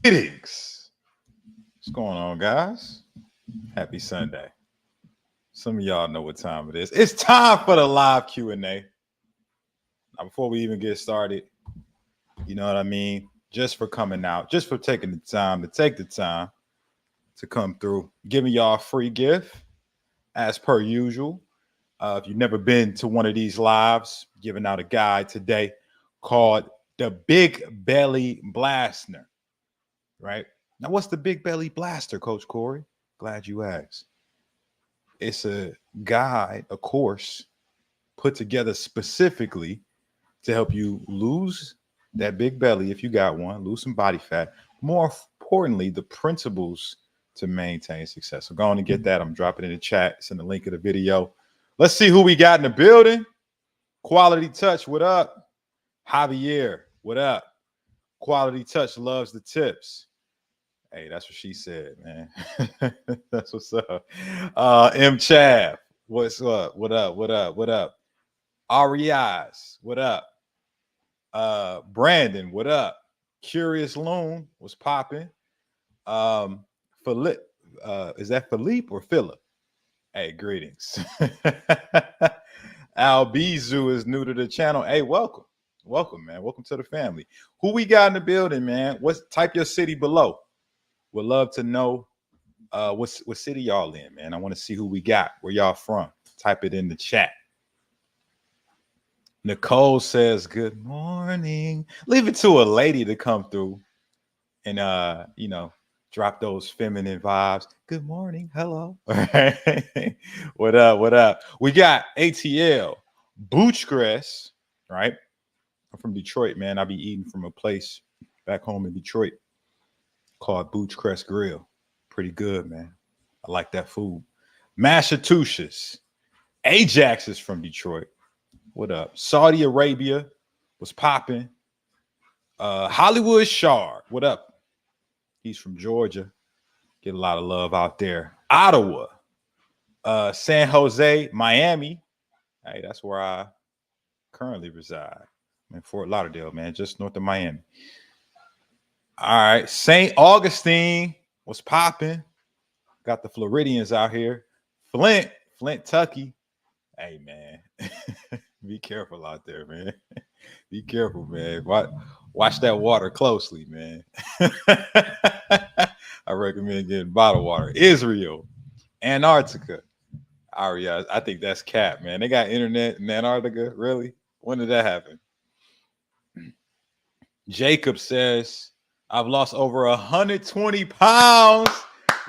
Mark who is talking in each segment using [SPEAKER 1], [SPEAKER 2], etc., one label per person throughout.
[SPEAKER 1] Greetings. What's going on, guys? Happy Sunday. Some of y'all know what time it is. It's time for the live Q&A. Now, before we even get started, you know what I mean? Just for coming out, just for taking the time to take the time to come through, giving y'all a free gift as per usual. If you've never been to one of these lives, giving out a guide today called the Big Belly Blaster, right? Now, what's the Big Belly Blaster, Coach Corey? Glad you asked. It's a guide, a course put together specifically to help you lose that big belly if you got one, lose some body fat. More importantly, the principles to maintain success. So go on and get that. I'm dropping it in the chat. It's in the link of the video. Let's see who we got in the building. Quality Touch, what up? Javier, what up? Quality Touch loves the tips. Hey, that's what she said, man. That's what's up. M. Chav, what's up? What up? What up? What up? REIs, what up? Brandon, what up? Curious Loon was popping. Philip, is that Philippe or Philip? Hey, greetings. Albizu is new to the channel. Hey, welcome. Welcome, man. Welcome to the family. Who we got in the building, man? Type your city below. Would love to know what city y'all in, man. I want to see who we got. Where y'all from? Type it in the chat. Nicole says, good morning. Leave it to a lady to come through and, drop those feminine vibes. Good morning. Hello. What up? What up? We got ATL, Boochcrest, right? I'm from Detroit, man. I be eating from a place back home in Detroit called Boochcrest Grill. Pretty good, man. I like that food. Massachusetts. Ajax is from Detroit. What up? Saudi Arabia was popping. Hollywood Shard. What up? He's from Georgia. Get a lot of love out there. Ottawa. San Jose, Miami. Hey, that's where I currently reside. I'm in Fort Lauderdale, man, just north of Miami. All right. St. Augustine was popping. Got the Floridians out here. Flint, Tucky. Hey, man. Be careful out there, man. Be careful, man. Watch that water closely, man. I recommend getting bottled water. Israel, Antarctica. I think that's cap, man. They got internet in Antarctica. Really? When did that happen? Jacob says, I've lost over 120 pounds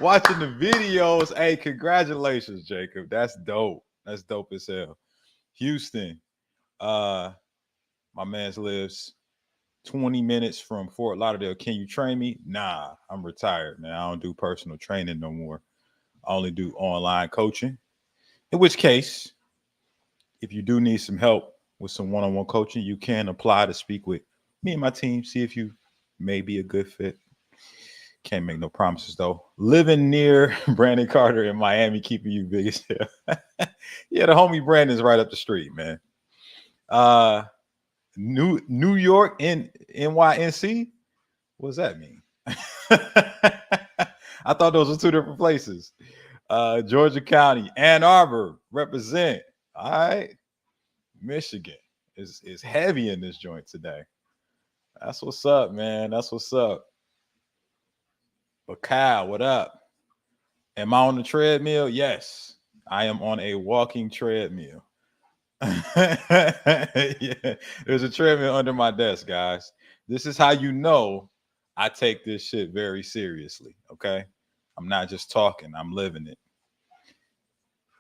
[SPEAKER 1] watching the videos. Hey, congratulations, Jacob. That's dope. That's dope as hell. Houston. My man's lives 20 minutes from Fort Lauderdale. Can you train me? Nah, I'm retired, man. I don't do personal training no more. I only do online coaching. In which case, if you do need some help with some one-on-one coaching, you can apply to speak with me and my team. See if you may be a good fit. Can't make no promises, though. Living near Brandon Carter in Miami, keeping you big as hell. Yeah, the homie Brandon's right up the street, man. New York in NYNC. What does that mean? I thought those were two different places. Georgia County, Ann Arbor, represent. All right. Michigan is heavy in this joint today. That's what's up, man. That's what's up. But Kyle, what up? Am I on the treadmill? Yes, I am on a walking treadmill. Yeah, there's a treadmill under my desk, guys. This is how you know I take this shit very seriously. Okay, I'm not just talking, I'm living it.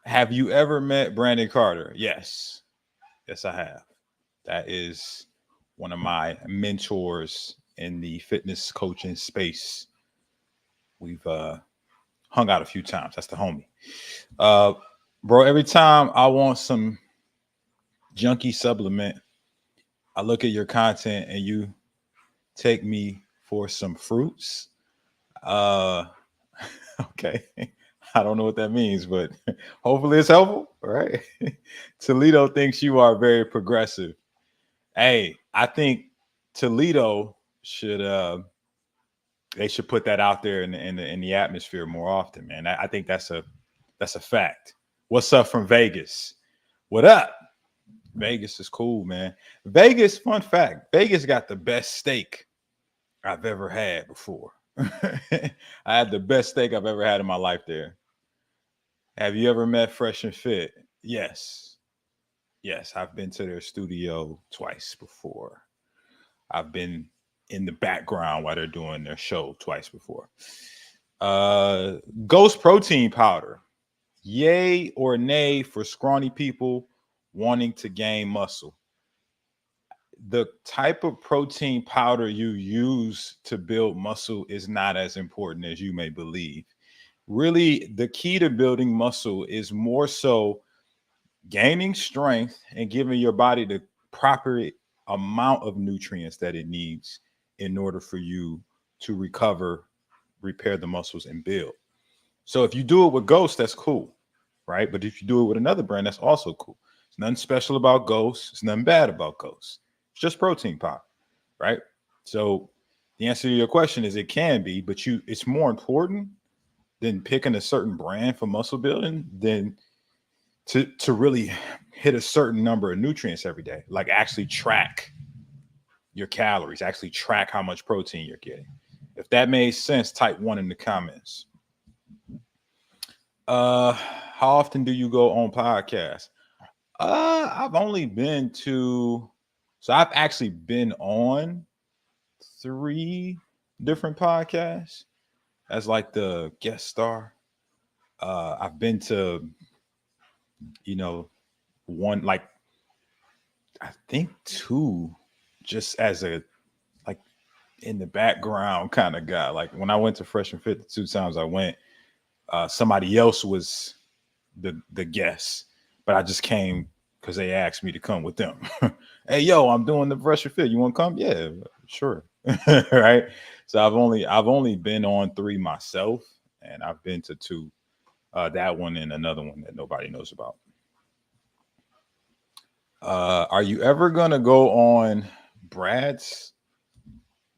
[SPEAKER 1] Have you ever met Brandon Carter? Yes, I have. That is one of my mentors in the fitness coaching space. We've hung out a few times. That's the homie. Bro, every time I want some junkie supplement, I look at your content and you take me for some fruits. Okay. I don't know what that means, but hopefully it's helpful, right? Toledo thinks you are very progressive. Hey, I think Toledo should they should put that out there in the atmosphere more often, man. I think that's a fact. What's up from Vegas? What up? Vegas is cool, man. Vegas, fun fact, Vegas got the best steak I've ever had before. I had the best steak I've ever had in my life there. Have you ever met Fresh and Fit? Yes. Yes, I've been to their studio twice before. I've been in the background while they're doing their show twice before. Uh, Ghost protein powder. Yay or nay for scrawny people wanting to gain muscle? The type of protein powder you use to build muscle is not as important as you may believe. Really, the key to building muscle is more so gaining strength and giving your body the proper amount of nutrients that it needs in order for you to recover, repair the muscles, and build. So if you do it with Ghost, that's cool, right? But if you do it with another brand, that's also cool. It's nothing special about Ghost. It's nothing bad about Ghost. It's just protein powder, right? So the answer to your question is it can be, but it's more important than picking a certain brand for muscle building than to really hit a certain number of nutrients every day. Like actually track your calories, actually track how much protein you're getting. If that made sense, type 1 in the comments. How often do you go on podcasts? I've only been to, so I've actually been on 3 different podcasts as like the guest star. I've been to, one, like I think 2, just as a like in the background kind of guy. Like when I went to Fresh and Fit, the 2 times I went, somebody else was the guest, but I just came because they asked me to come with them. Hey, yo, I'm doing the Fresh and Fit. You want to come? Yeah, sure. Right. So I've only been on 3 myself, and I've been to 2. That one and another one that nobody knows about. Are you ever gonna go on Brad's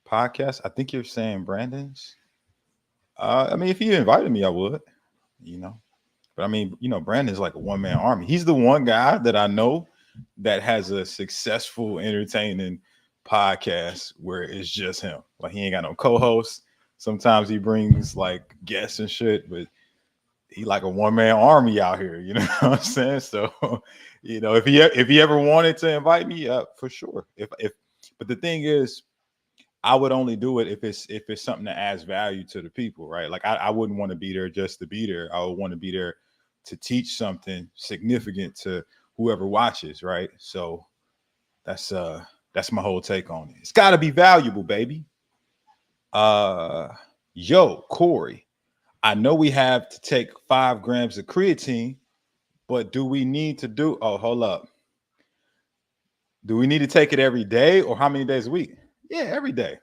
[SPEAKER 1] podcast? I think you're saying Brandon's. I mean, if he invited me, I would, you know. But I mean, Brandon's like a one-man army. He's the one guy that I know that has a successful, entertaining podcast where it's just him. Like he ain't got no co-host. Sometimes he brings like guests and shit, but he like a one-man army out here. You know what I'm saying? So, if he ever wanted to invite me, for sure. But the thing is, I would only do it if it's something that adds value to the people, right? Like I wouldn't want to be there just to be there. I would want to be there to teach something significant to whoever watches, right? So that's my whole take on it. It's got to be valuable, baby. Yo, Corey, I know we have to take 5 grams of creatine, but do we need to do? Oh, hold up. Do we need to take it every day or how many days a week? Yeah, every day.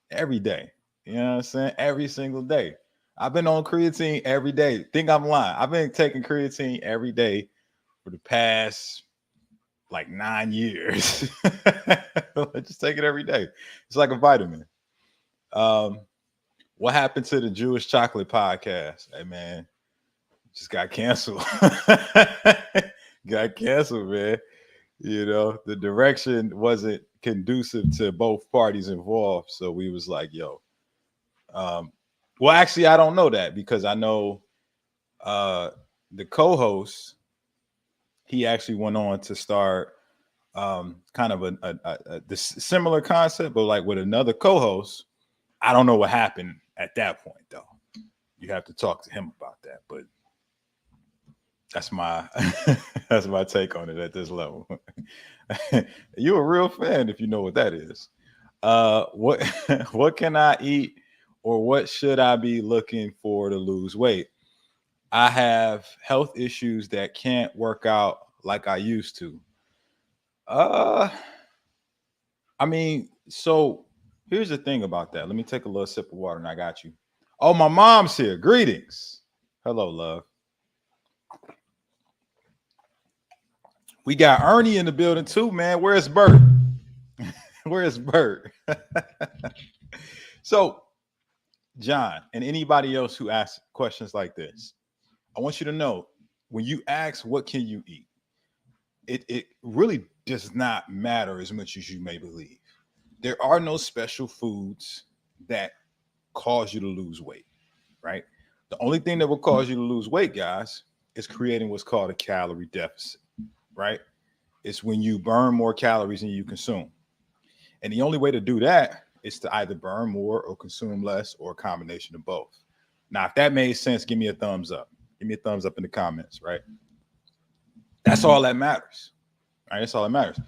[SPEAKER 1] Every day. You know what I'm saying? Every single day. I've been on creatine every day. Think I'm lying. I've been taking creatine every day for the past like 9 years. Just take it every day. It's like a vitamin. What happened to the Jewish chocolate podcast? Hey man, just got canceled. Got canceled, man. The direction wasn't conducive to both parties involved. So we was like, yo. Well, actually, I don't know that because I know the co-host, he actually went on to start kind of the similar concept, but like with another co-host. I don't know what happened at that point, though. You have to talk to him about that, but that's my that's my take on it at this level. You're a real fan if you know what that is. What what can I eat or what should I be looking for to lose weight? I have health issues that can't work out like I used to. Uh, I mean, so here's the thing about that. Let me take a little sip of water and I got you. Oh, my mom's here. Greetings. Hello, love. We got Ernie in the building too, man. Where's Bert? Where's Bert? So John, and anybody else who asks questions like this, I want you to know when you ask, what can you eat? It really does not matter as much as you may believe. There are no special foods that cause you to lose weight, right? The only thing that will cause you to lose weight, guys, is creating what's called a calorie deficit, right? It's when you burn more calories than you consume. And the only way to do that is to either burn more or consume less or a combination of both. Now, if that made sense, give me a thumbs up. Give me a thumbs up in the comments, right? That's all that matters, right? That's all that matters.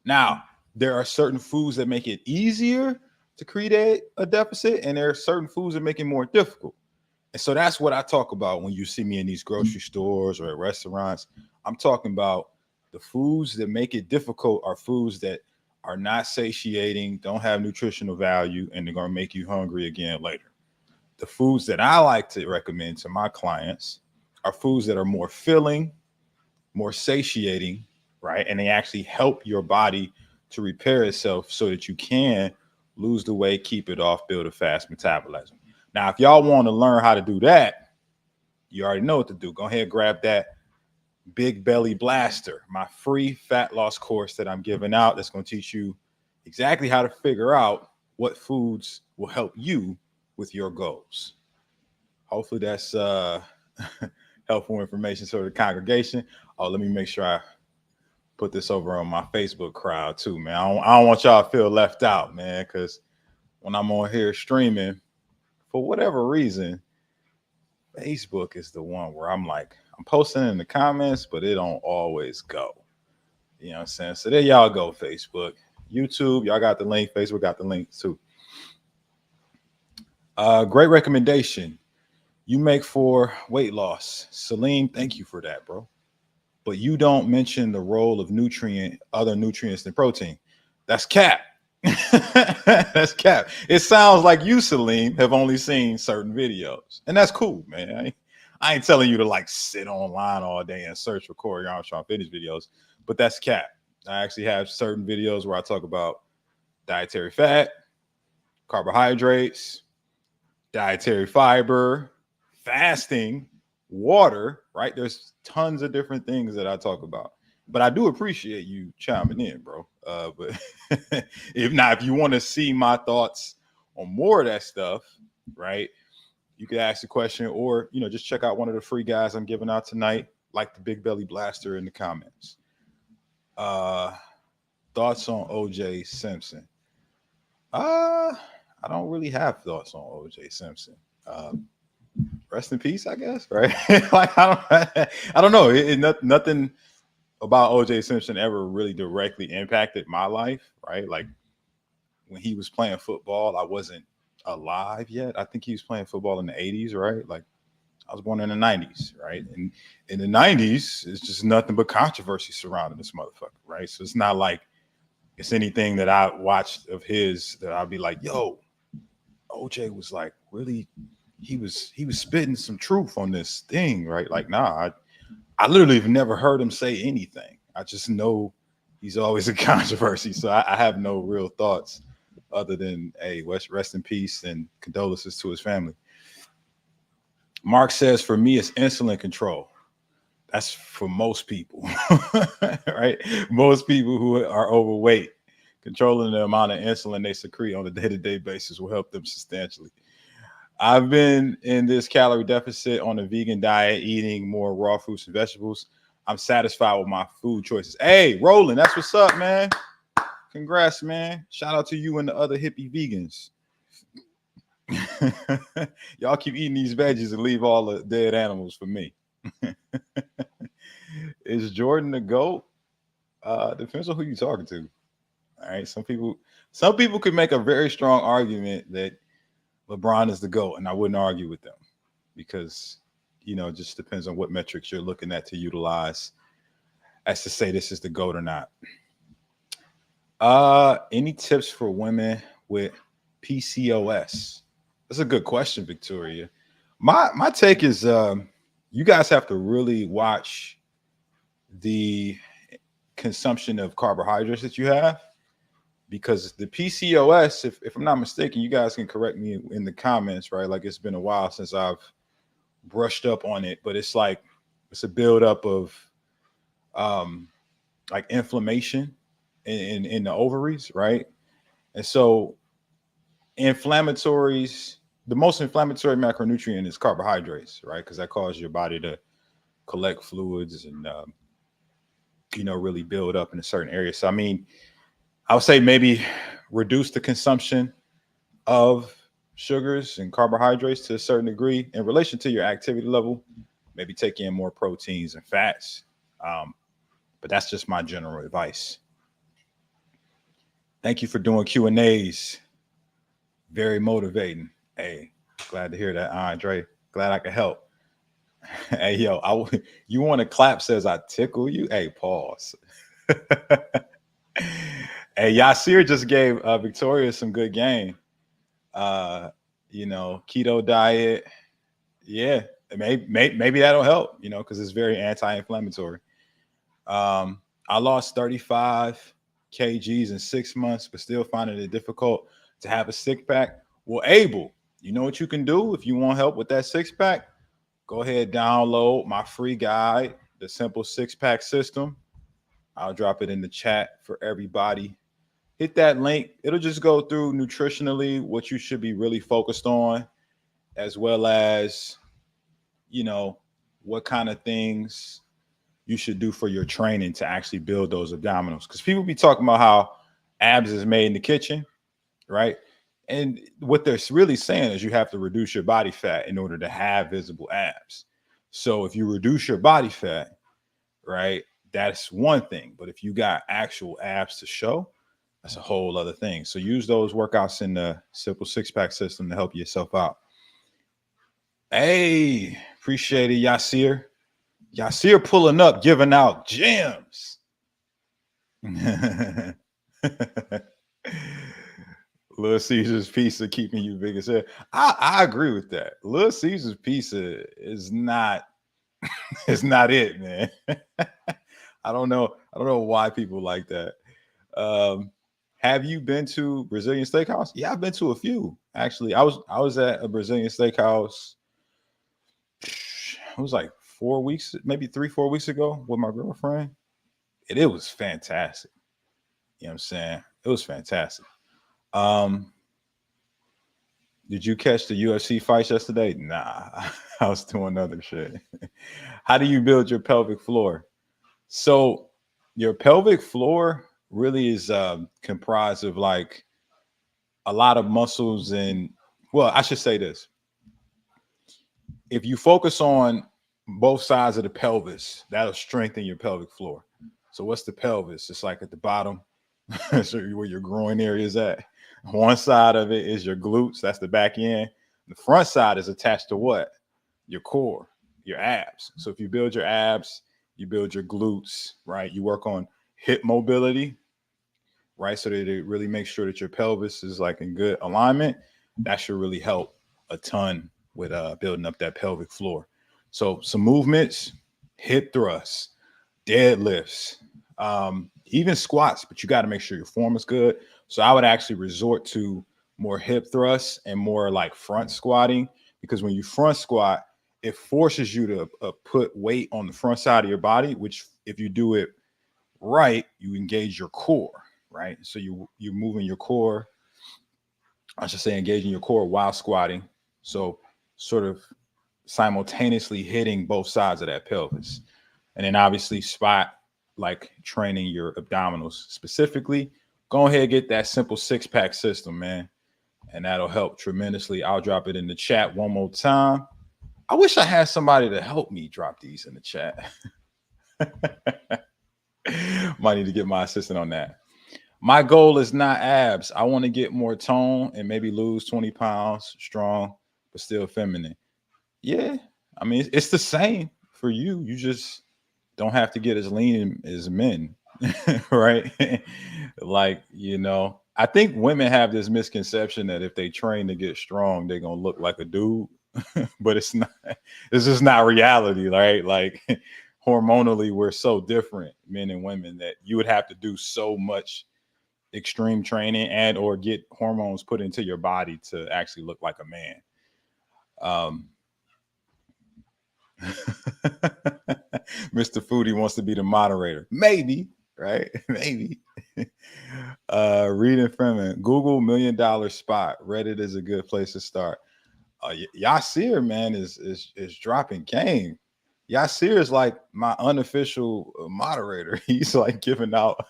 [SPEAKER 1] Now, there are certain foods that make it easier to create a deficit, and there are certain foods that make it more difficult. And so that's what I talk about when you see me in these grocery stores or at restaurants. I'm talking about the foods that make it difficult are foods that are not satiating, don't have nutritional value, and they're going to make you hungry again later. The foods that I like to recommend to my clients are foods that are more filling, more satiating, right? And they actually help your body to repair itself so that you can lose the weight, keep it off, build a fast metabolism. Now, if y'all want to learn how to do that, you already know what to do. Go ahead and grab that Big Belly Blaster, my free fat loss course that I'm giving out. That's going to teach you exactly how to figure out what foods will help you with your goals. Hopefully that's helpful information for the congregation. Oh, let me make sure I put this over on my Facebook crowd too, man. I don't want y'all to feel left out, man, because when I'm on here streaming, for whatever reason, Facebook is the one where I'm like, I'm posting in the comments, but it don't always go. You know what I'm saying? So there y'all go, Facebook. YouTube, y'all got the link. Facebook got the link too. Great recommendation. You make for weight loss. Salim, thank you for that, bro. But you don't mention the role of other nutrients than protein. That's cap. That's cap. It sounds like you, Salim, have only seen certain videos. And that's cool, man. I ain't telling you to like sit online all day and search for Corey Armstrong fitness videos, but that's cap. I actually have certain videos where I talk about dietary fat, carbohydrates, dietary fiber, fasting, water, right? There's tons of different things that I talk about. But I do appreciate you chiming in, bro. But if you want to see my thoughts on more of that stuff, right, you could ask the question or, just check out one of the free guys I'm giving out tonight, like the Big Belly Blaster in the comments. Thoughts on OJ Simpson? I don't really have thoughts on OJ Simpson. Rest in peace, I guess, right? Like I don't know. Nothing about OJ Simpson ever really directly impacted my life, right? Like when he was playing football, I wasn't alive yet. I think he was playing football in the 80s, right? Like I was born in the 90s, right? And in the 90s, it's just nothing but controversy surrounding this motherfucker, right? So it's not like it's anything that I watched of his that I'd be like, yo, OJ was like really, he was spitting some truth on this thing, right? Like, nah, I literally have never heard him say anything. I just know he's always a controversy. So I have no real thoughts other than, hey, rest in peace and condolences to his family. Mark says, for me, it's insulin control. That's for most people, right? Most people who are overweight, controlling the amount of insulin they secrete on a day-to-day basis will help them substantially. I've been in this calorie deficit on a vegan diet, eating more raw fruits and vegetables. I'm satisfied with my food choices. Hey, Roland, that's what's up, man. Congrats, man. Shout out to you and the other hippie vegans. Y'all keep eating these veggies and leave all the dead animals for me. Is Jordan the GOAT? Depends on who you're talking to. All right. Some people could make a very strong argument that LeBron is the GOAT, and I wouldn't argue with them because, it just depends on what metrics you're looking at to utilize as to say this is the GOAT or not. Any tips for women with PCOS? That's a good question, Victoria. My take is you guys have to really watch the consumption of carbohydrates that you have. because the PCOS, if I'm not mistaken, you guys can correct me in the comments, right? Like, it's been a while since I've brushed up on it, but it's like it's a buildup of um like inflammation in the ovaries, right? And so inflammatories, the most inflammatory macronutrient is carbohydrates, right? Because that causes your body to collect fluids and really build up in a certain area. So I mean, I would say maybe reduce the consumption of sugars and carbohydrates to a certain degree in relation to your activity level. Maybe take in more proteins and fats. But that's just my general advice. Thank you for doing Q&As. Very motivating. Hey, glad to hear that, Andre. Glad I could help. Hey, yo, you want to clap says I tickle you? Hey, pause. Hey, Yasir just gave Victoria some good game. Keto diet. Yeah, maybe that'll help, because it's very anti-inflammatory. I lost 35 kgs in 6 months, but still finding it difficult to have a six pack. Well, Abel, you know what you can do if you want help with that six pack? Go ahead, download my free guide, the simple six pack system. I'll drop it in the chat for everybody. Hit that link. It'll just go through nutritionally what you should be really focused on, as well as, what kind of things you should do for your training to actually build those abdominals. Because people be talking about how abs is made in the kitchen, right? And what they're really saying is you have to reduce your body fat in order to have visible abs. So if you reduce your body fat, right, that's one thing. But if you got actual abs to show, that's a whole other thing. So use those workouts in the simple six pack system to help yourself out. Hey, appreciate it, Yasir. Yasir pulling up, giving out gems. Little Caesar's pizza keeping you big as hell. I agree with that. Little Caesar's pizza is not it's not it, man. I don't know why people like that. Have you been to Brazilian steakhouse? Yeah, I've been to a few. Actually, I was at a Brazilian steakhouse. It was like 4 weeks, maybe 3-4 weeks ago with my girlfriend. It was fantastic. You know what I'm saying? It was fantastic. Did you catch the UFC fights yesterday? Nah, I was doing other shit. How do you build your pelvic floor? So your pelvic floor really is comprised of like a lot of muscles and, well, I should say this. If you focus on both sides of the pelvis, that'll strengthen your pelvic floor. So what's the pelvis? It's like at the bottom, so where your groin area is at. One side of it is your glutes. That's the back end. The front side is attached to what? Your core, your abs. So if you build your abs, you build your glutes, right? You work on hip mobility, right? So that it really makes sure that your pelvis is like in good alignment. That should really help a ton with building up that pelvic floor. So some movements, hip thrusts, deadlifts, even squats, but you got to make sure your form is good. So I would actually resort to more hip thrusts and more like front squatting, because when you front squat, it forces you to put weight on the front side of your body, which if you do it right, you engage your core, right? So you're moving your core, I should say engaging your core while squatting. So sort of simultaneously hitting both sides of that pelvis. And then obviously spot like training your abdominals specifically. Go ahead and get that simple six pack system, man. And that'll help tremendously. I'll drop it in the chat one more time. I wish I had somebody to help me drop these in the chat. Might need to get my assistant on that. My goal is not abs. I want to get more tone and maybe lose 20 pounds, strong, but still feminine. Yeah. I mean, it's the same for you. You just don't have to get as lean as men, right? Like, I think women have this misconception that if they train to get strong, they're going to look like a dude, but it's just not reality, right? Like hormonally, we're so different, men and women, that you would have to do so much extreme training and or get hormones put into your body to actually look like a man. Mr. Foodie wants to be the moderator. Maybe, right? Maybe. Reading from it. Google $1 million spot. Reddit is a good place to start. Yasir, man, is dropping game. Yasir is like my unofficial moderator. He's like giving out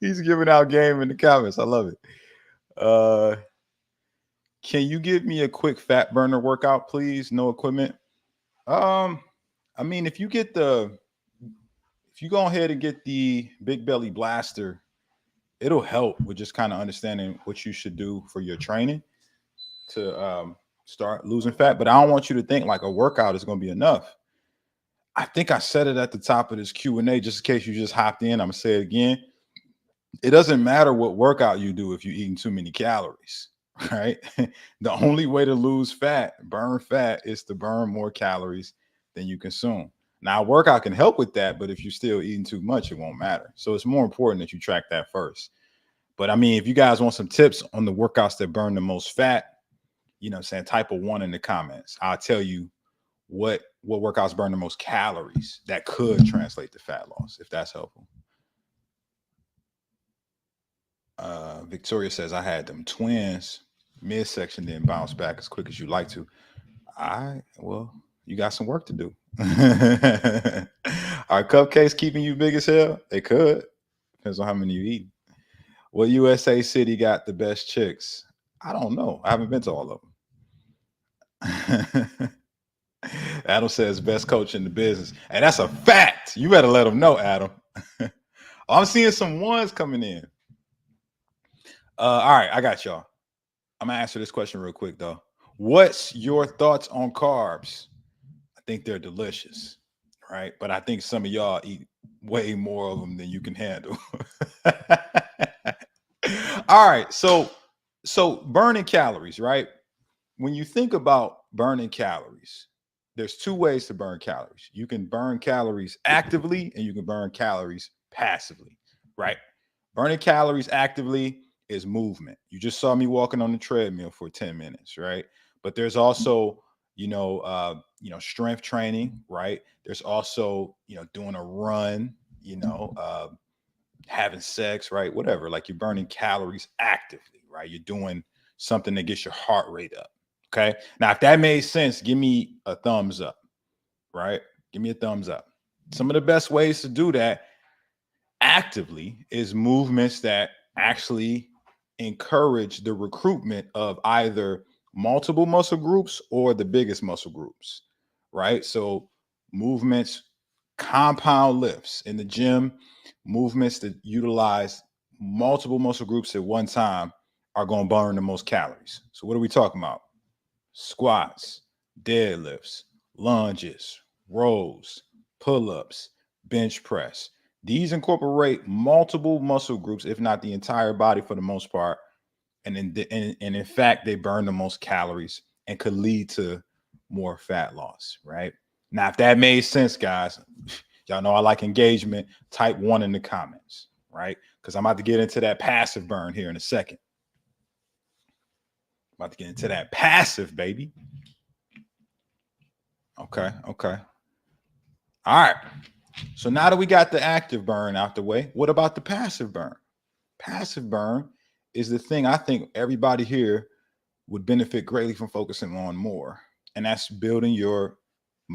[SPEAKER 1] he's giving out game in the comments. I love it. Can you give me a quick fat burner workout, please? No equipment. I mean, if you go ahead and get the Big Belly Blaster, it'll help with just kind of understanding what you should do for your training to start losing fat. But I don't want you to think like a workout is going to be enough. I think I said it at the top of this Q&A, just in case you just hopped in. I'm going to say it again. It doesn't matter what workout you do if you're eating too many calories, right? The only way to lose fat, burn fat, is to burn more calories than you consume. Now, workout can help with that, but if you're still eating too much, it won't matter. So it's more important that you track that first. But I mean, if you guys want some tips on the workouts that burn the most fat, you know what I'm saying, type a 1 in the comments. I'll tell you what workouts burn the most calories that could translate to fat loss, if that's helpful. Victoria says, I had them twins midsection, then bounce back as quick as you like to. Well, you got some work to do. Are cupcakes keeping you big as hell? They could. Depends on how many you eat. What USA city got the best chicks? I don't know. I haven't been to all of them. Adam says best coach in the business. And that's a fact. You better let them know, Adam. I'm seeing some ones coming in. All right, I got y'all. I'm gonna answer this question real quick though. What's your thoughts on carbs? I think they're delicious, right? But I think some of y'all eat way more of them than you can handle. All right, so burning calories, right? When you think about burning calories, there's two ways to burn calories. You can burn calories actively and you can burn calories passively, right? Burning calories actively is movement. You just saw me walking on the treadmill for 10 minutes, right? But there's also, strength training, right? There's also, doing a run, having sex, right? Whatever, like you're burning calories actively, right? You're doing something that gets your heart rate up. Okay. Now, if that made sense, give me a thumbs up, right? Give me a thumbs up. Some of the best ways to do that actively is movements that actually encourage the recruitment of either multiple muscle groups or the biggest muscle groups, right? So movements, compound lifts in the gym, movements that utilize multiple muscle groups at one time are going to burn the most calories. So what are we talking about? Squats, deadlifts, lunges, rows, pull-ups, bench press. These incorporate multiple muscle groups, if not the entire body for the most part. And in fact, they burn the most calories and could lead to more fat loss, right? Now, if that made sense, guys, y'all know I like engagement. Type 1 in the comments, right? Because I'm about to get into that passive burn here in a second. About to get into that passive, baby. Okay. All right. So now that we got the active burn out the way, what about the passive burn? Passive burn is the thing I think everybody here would benefit greatly from focusing on more. And that's building your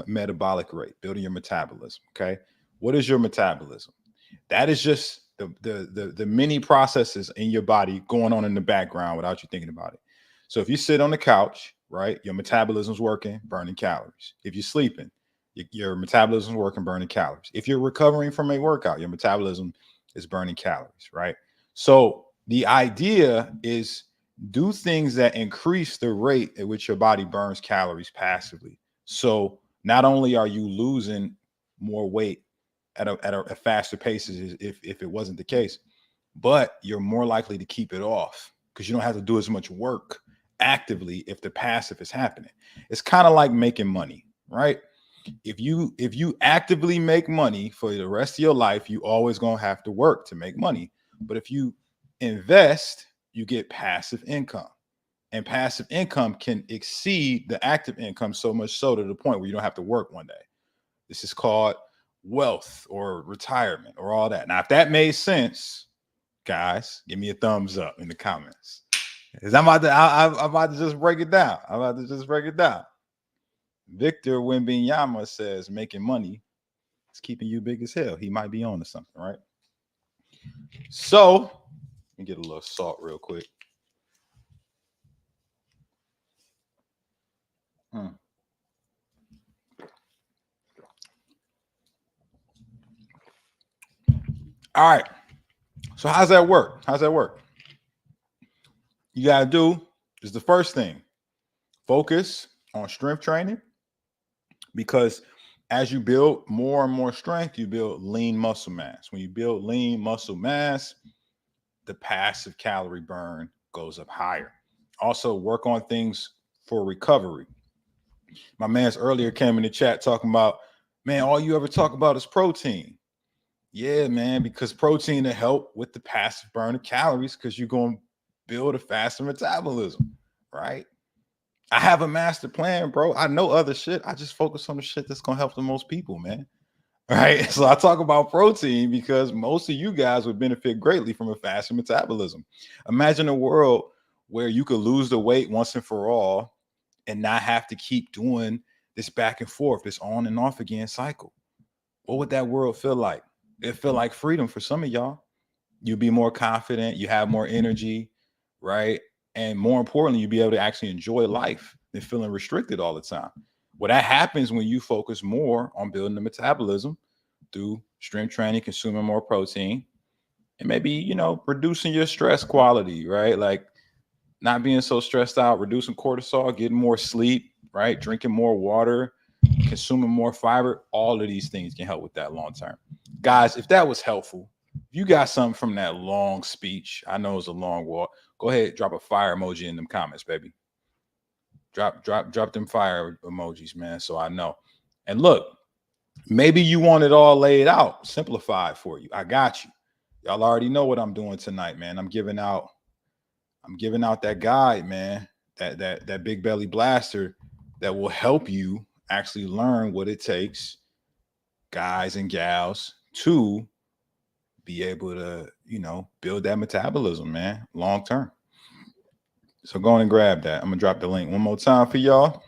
[SPEAKER 1] metabolic rate, building your metabolism. Okay. What is your metabolism? That is just the many processes in your body going on in the background without you thinking about it. So if you sit on the couch, right, your metabolism's working, burning calories. If you're sleeping, your metabolism is working, burning calories. If you're recovering from a workout, your metabolism is burning calories, right? So the idea is do things that increase the rate at which your body burns calories passively. So not only are you losing more weight at a faster pace if it wasn't the case, but you're more likely to keep it off because you don't have to do as much work actively if the passive is happening. It's kind of like making money, right? If you actively make money for the rest of your life, you always gonna have to work to make money. But if you Invest, you get passive income. And passive income can exceed the active income so much so to the point where you don't have to work one day. This is called wealth or retirement or all that. Now, if that made sense, guys, give me a thumbs up in the comments. Because I'm about to just break it down. I'm about to just break it down. Victor Wimbinyama says making money is keeping you big as hell. He might be on to something, right? So let me get a little salt real quick. All right. So how's that work? How's that work? You got to do is the first thing. Focus on strength training, because as you build more and more strength, you build lean muscle mass. When you build lean muscle mass, the passive calorie burn goes up higher. Also, work on things for recovery. My man's earlier came in the chat talking about, man, all you ever talk about is protein. Yeah, man, because protein will help with the passive burn of calories because you're going to build a faster metabolism, right? I have a master plan, bro. I know other shit. I just focus on the shit that's going to help the most people, man. Right. So I talk about protein because most of you guys would benefit greatly from a faster metabolism. Imagine a world where you could lose the weight once and for all and not have to keep doing this back and forth, this on and off again cycle. What would that world feel like? It feel like freedom for some of y'all. You'd be more confident, you have more energy, right? And more importantly, you'd be able to actually enjoy life than feeling restricted all the time. Well, that happens when you focus more on building the metabolism through strength training, consuming more protein, and maybe, reducing your stress quality, right? Like not being so stressed out, reducing cortisol, getting more sleep, right? Drinking more water, consuming more fiber. All of these things can help with that long term. Guys, if that was helpful, if you got something from that long speech, I know it's a long walk. Go ahead, drop a fire emoji in them comments, baby. Drop them fire emojis, man. So I know. And look, maybe you want it all laid out, simplified for you. I got you. Y'all already know what I'm doing tonight, man. I'm giving out that guide, man. That big belly blaster that will help you actually learn what it takes, guys and gals, to be able to, build that metabolism, man, long term. So go on and grab that. I'm gonna drop the link one more time for y'all.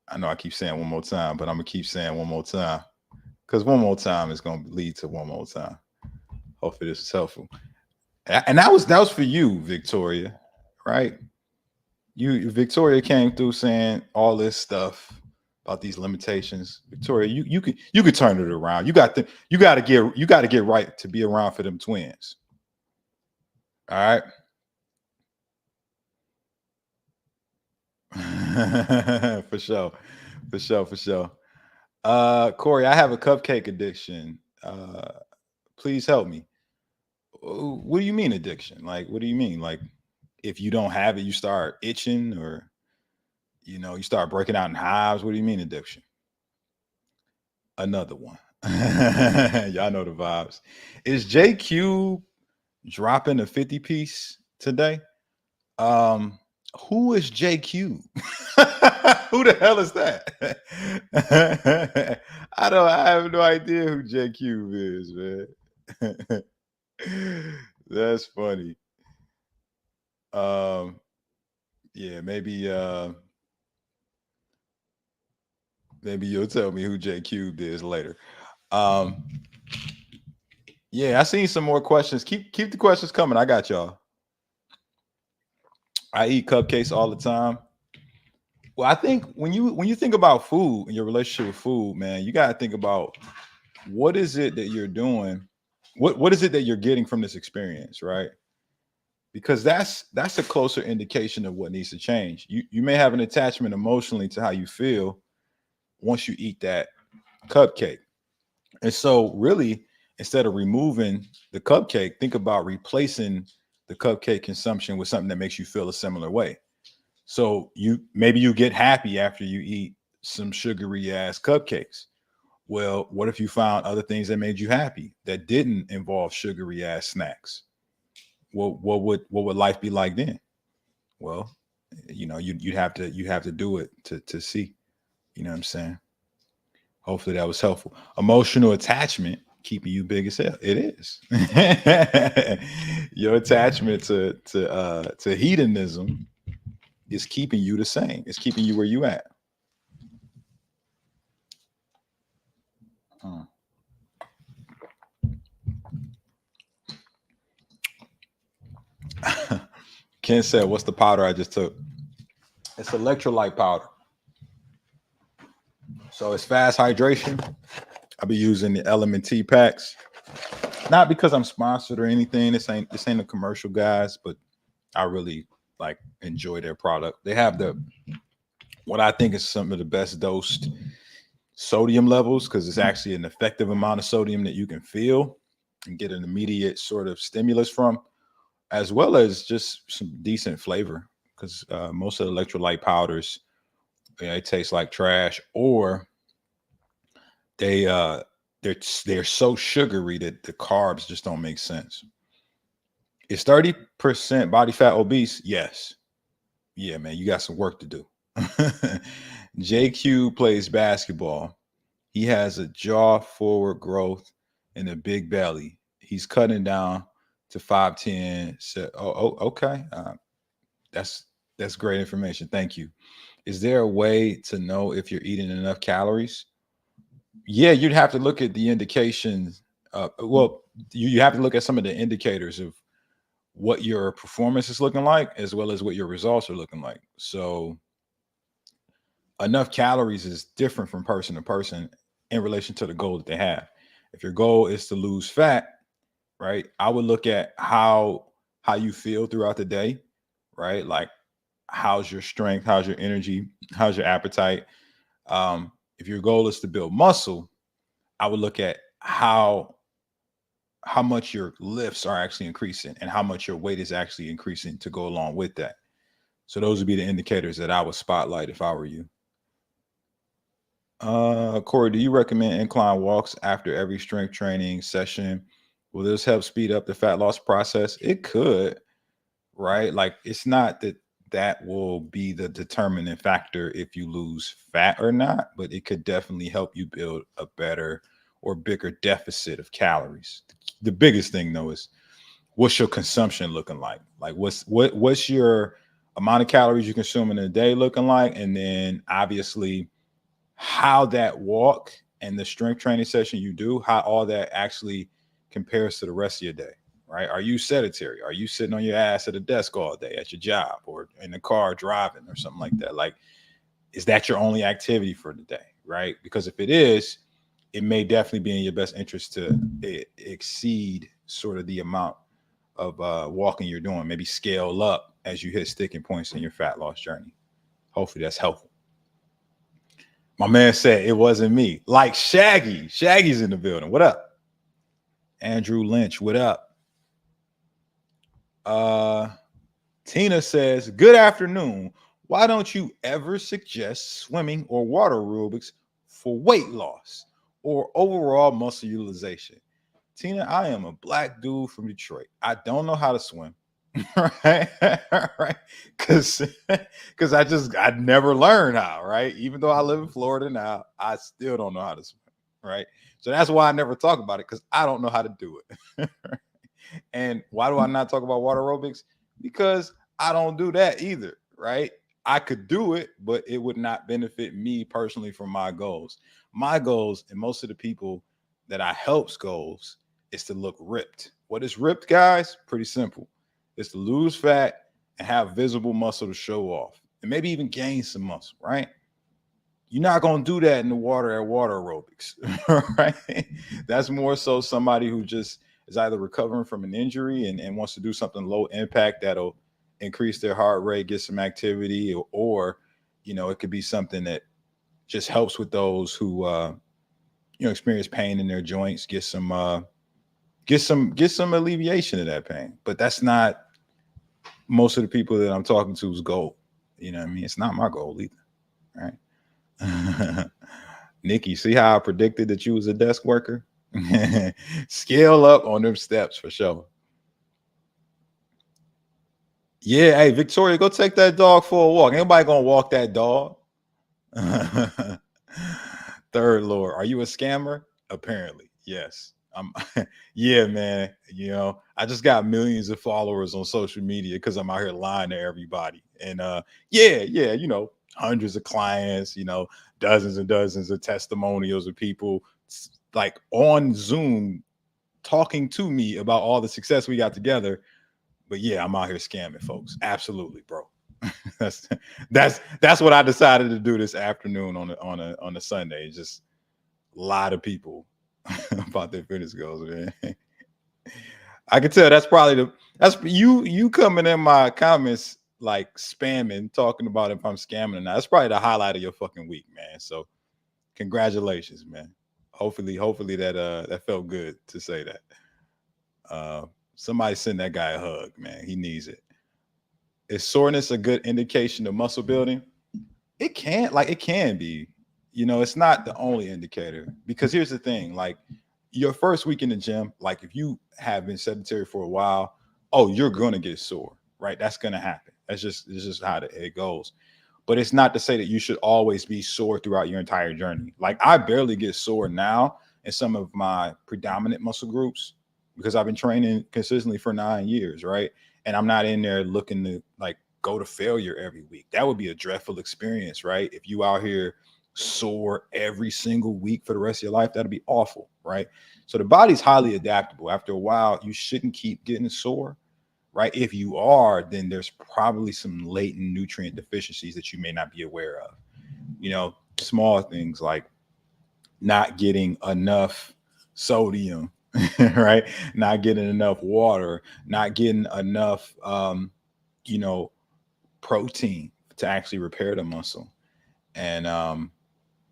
[SPEAKER 1] I know I keep saying one more time, but I'm gonna keep saying one more time because one more time is gonna lead to one more time. Hopefully this is helpful. And that was for you, Victoria, right? Victoria came through saying all this stuff about these limitations. Victoria, you could turn it around. You got to get right to be around for them twins. All right. For sure. Corey, I have a cupcake addiction. Please help me. What do you mean addiction? Like, what do you mean? Like, if you don't have it, you start itching, or you start breaking out in hives. What do you mean addiction? Another one. Y'all know the vibes. Is JQ dropping a 50 piece today? Who is JQ? Who the hell is that? I have no idea who JQ is, man. That's funny. Yeah, maybe you'll tell me who JQ is later. Yeah, I seen some more questions. Keep the questions coming. I got y'all. I eat cupcakes all the time. Well, I think when you think about food and your relationship with food, man, you gotta think about what is it that you're doing, what is it that you're getting from this experience, right? Because that's a closer indication of what needs to change. You may have an attachment emotionally to how you feel once you eat that cupcake. And so really, instead of removing the cupcake, think about replacing the cupcake consumption with something that makes you feel a similar way. So maybe you get happy after you eat some sugary ass cupcakes. Well, what if you found other things that made you happy that didn't involve sugary ass snacks? what would life be like then? Well, you'd have to do it to see. You know what I'm saying? Hopefully that was helpful. Emotional attachment keeping you big as hell. It is. Your attachment to hedonism is keeping you the same. It's keeping you where you at. Ken said, "What's the powder I just took?" It's electrolyte powder. So it's fast hydration. I'll be using the Element T packs. Not because I'm sponsored or anything. This ain't a commercial, guys, but I really like enjoy their product. They have what I think is some of the best dosed sodium levels, because it's actually an effective amount of sodium that you can feel and get an immediate sort of stimulus from, as well as just some decent flavor. Because most of the electrolyte powders, it tastes like trash, or they're so sugary that the carbs just don't make sense. Is 30% body fat obese? Yes. Yeah, man, you got some work to do. JQ plays basketball. He has a jaw forward growth and a big belly. He's cutting down to 5'10". So, okay. That's great information. Thank you. Is there a way to know if you're eating enough calories? Yeah, you'd have to look at the indications. Well, you have to look at some of the indicators of what your performance is looking like, as well as what your results are looking like. So enough calories is different from person to person in relation to the goal that they have. If your goal is to lose fat, right, I would look at how you feel throughout the day, right? Like, how's your strength, how's your energy, how's your appetite. If your goal is to build muscle, I would look at how much your lifts are actually increasing and how much your weight is actually increasing to go along with that. So those would be the indicators that I would spotlight if I were you. Corey, do you recommend incline walks after every strength training session? Will this help speed up the fat loss process? It could, right? Like, it's not that will be the determining factor if you lose fat or not, but it could definitely help you build a better or bigger deficit of calories. The biggest thing though is, what's your consumption looking like? Like, what's your amount of calories you consume in a day looking like? And then obviously how that walk and the strength training session you do, how all that actually compares to the rest of your day, right? Are you sedentary? Are you sitting on your ass at a desk all day at your job, or in the car driving or something like that? Like, is that your only activity for the day, right? Because if it is, it may definitely be in your best interest to exceed sort of the amount of walking you're doing, maybe scale up as you hit sticking points in your fat loss journey. Hopefully that's helpful. My man said it wasn't me. Like Shaggy. Shaggy's in the building. What up? Andrew Lynch, what up? Tina says, good afternoon. Why don't you ever suggest swimming or water aerobics for weight loss or overall muscle utilization? Tina, I am a black dude from Detroit. I don't know how to swim. Right. Right. Because I never learned how, right? Even though I live in Florida now, I still don't know how to swim. Right. So that's why I never talk about it, because I don't know how to do it. And why do I not talk about water aerobics? Because I don't do that either. Right. I could do it, but it would not benefit me personally for my goals. My goals, and most of the people that I help's goals, is to look ripped. What is ripped, guys? Pretty simple. It's to lose fat and have visible muscle to show off, and maybe even gain some muscle, right? You're not going to do that in the water at water aerobics, right? That's more so somebody who just is either recovering from an injury and wants to do something low impact that'll increase their heart rate, get some activity, or it could be something that just helps with those who experience pain in their joints, get some alleviation of that pain. But that's not most of the people that I'm talking to's goal. You know what I mean? It's not my goal either, right? Nikki, see how I predicted that you was a desk worker? Scale up on them steps for sure. Yeah, hey Victoria, go take that dog for a walk. Anybody gonna walk that dog? Third Lord, are you a scammer? Apparently, yes. I'm. Yeah, man. I just got millions of followers on social media because I'm out here lying to everybody. And yeah, hundreds of clients. Dozens and dozens of testimonials of people like on Zoom talking to me about all the success we got together. But yeah, I'm out here scamming folks. Absolutely, bro. that's that's what I decided to do this afternoon on a Sunday. Just lie to people about their fitness goals, man. I can tell that's you coming in my comments like spamming, talking about if I'm scamming or not. That's probably the highlight of your fucking week, man. So congratulations, man. Hopefully that felt good to say that. Uh Somebody send that guy a hug, man. He needs it. Is soreness a good indication of muscle building? It can be. It's not the only indicator because here's the thing, like your first week in the gym, like if you have been sedentary for a while, oh, you're gonna get sore, right? That's gonna happen. It's just how it goes. But it's not to say that you should always be sore throughout your entire journey. Like I barely get sore now in some of my predominant muscle groups because I've been training consistently for 9 years, right? And I'm not in there looking to like go to failure every week. That would be a dreadful experience, right? If you out here sore every single week for the rest of your life, that'd be awful, right? So the body's highly adaptable. After a while, you shouldn't keep getting sore, right? If you are, then there's probably some latent nutrient deficiencies that you may not be aware of. Small things like not getting enough sodium, right? Not getting enough water, not getting enough, you know, protein to actually repair the muscle. And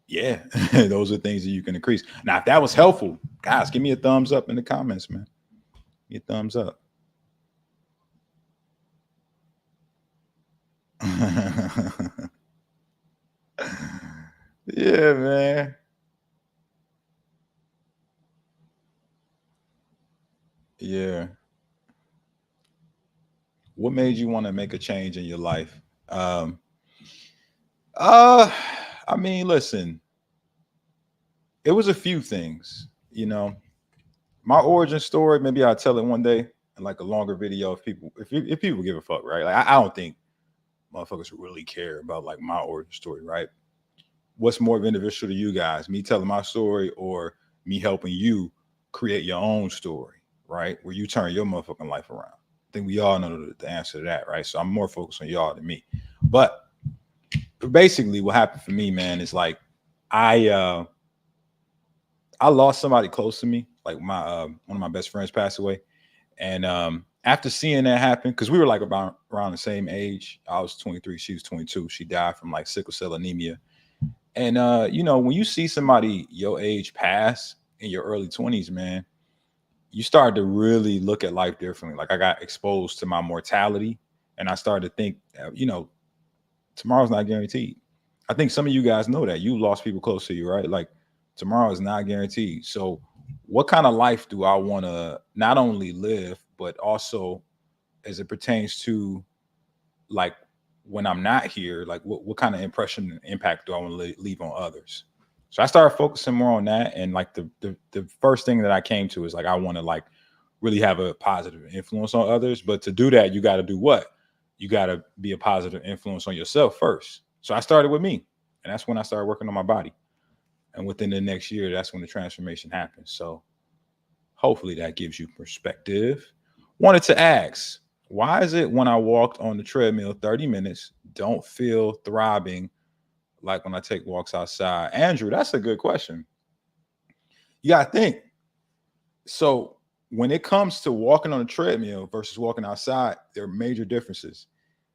[SPEAKER 1] yeah, those are things that you can increase. Now, if that was helpful, guys, give me a thumbs up in the comments, man. Give me a thumbs up. Yeah, man. Yeah. What made you want to make a change in your life? Um, uh, I mean, listen, it was a few things, my origin story. Maybe I'll tell it one day in like a longer video if people give a fuck, right? Like I don't think motherfuckers really care about like my origin story, right? What's more beneficial to you guys, me telling my story or me helping you create your own story, right? Where you turn your motherfucking life around. I think we all know the answer to that, right? So I'm more focused on y'all than me. But basically what happened for me, man, is like I uh I lost somebody close to me. Like my one of my best friends passed away. And after seeing that happen, because we were like about around the same age, I was 23, she was 22. She died from like sickle cell anemia. And when you see somebody your age pass in your early 20s, man, you start to really look at life differently. Like I got exposed to my mortality, and I started to think, tomorrow's not guaranteed. I think some of you guys know that. You lost people close to you, right? Like tomorrow is not guaranteed. So what kind of life do I want to not only live, but also as it pertains to like when I'm not here, like what kind of impression and impact do I want to leave on others? So I started focusing more on that. And like the first thing that I came to is like I want to like really have a positive influence on others. But to do that, you got to do what? You got to be a positive influence on yourself first. So I started with me. And that's when I started working on my body. And within the next year, that's when the transformation happens. So hopefully that gives you perspective. Wanted to ask, why is it when I walked on the treadmill 30 minutes, don't feel throbbing like when I take walks outside? Andrew, that's a good question. You got to think. So when it comes to walking on a treadmill versus walking outside, there are major differences.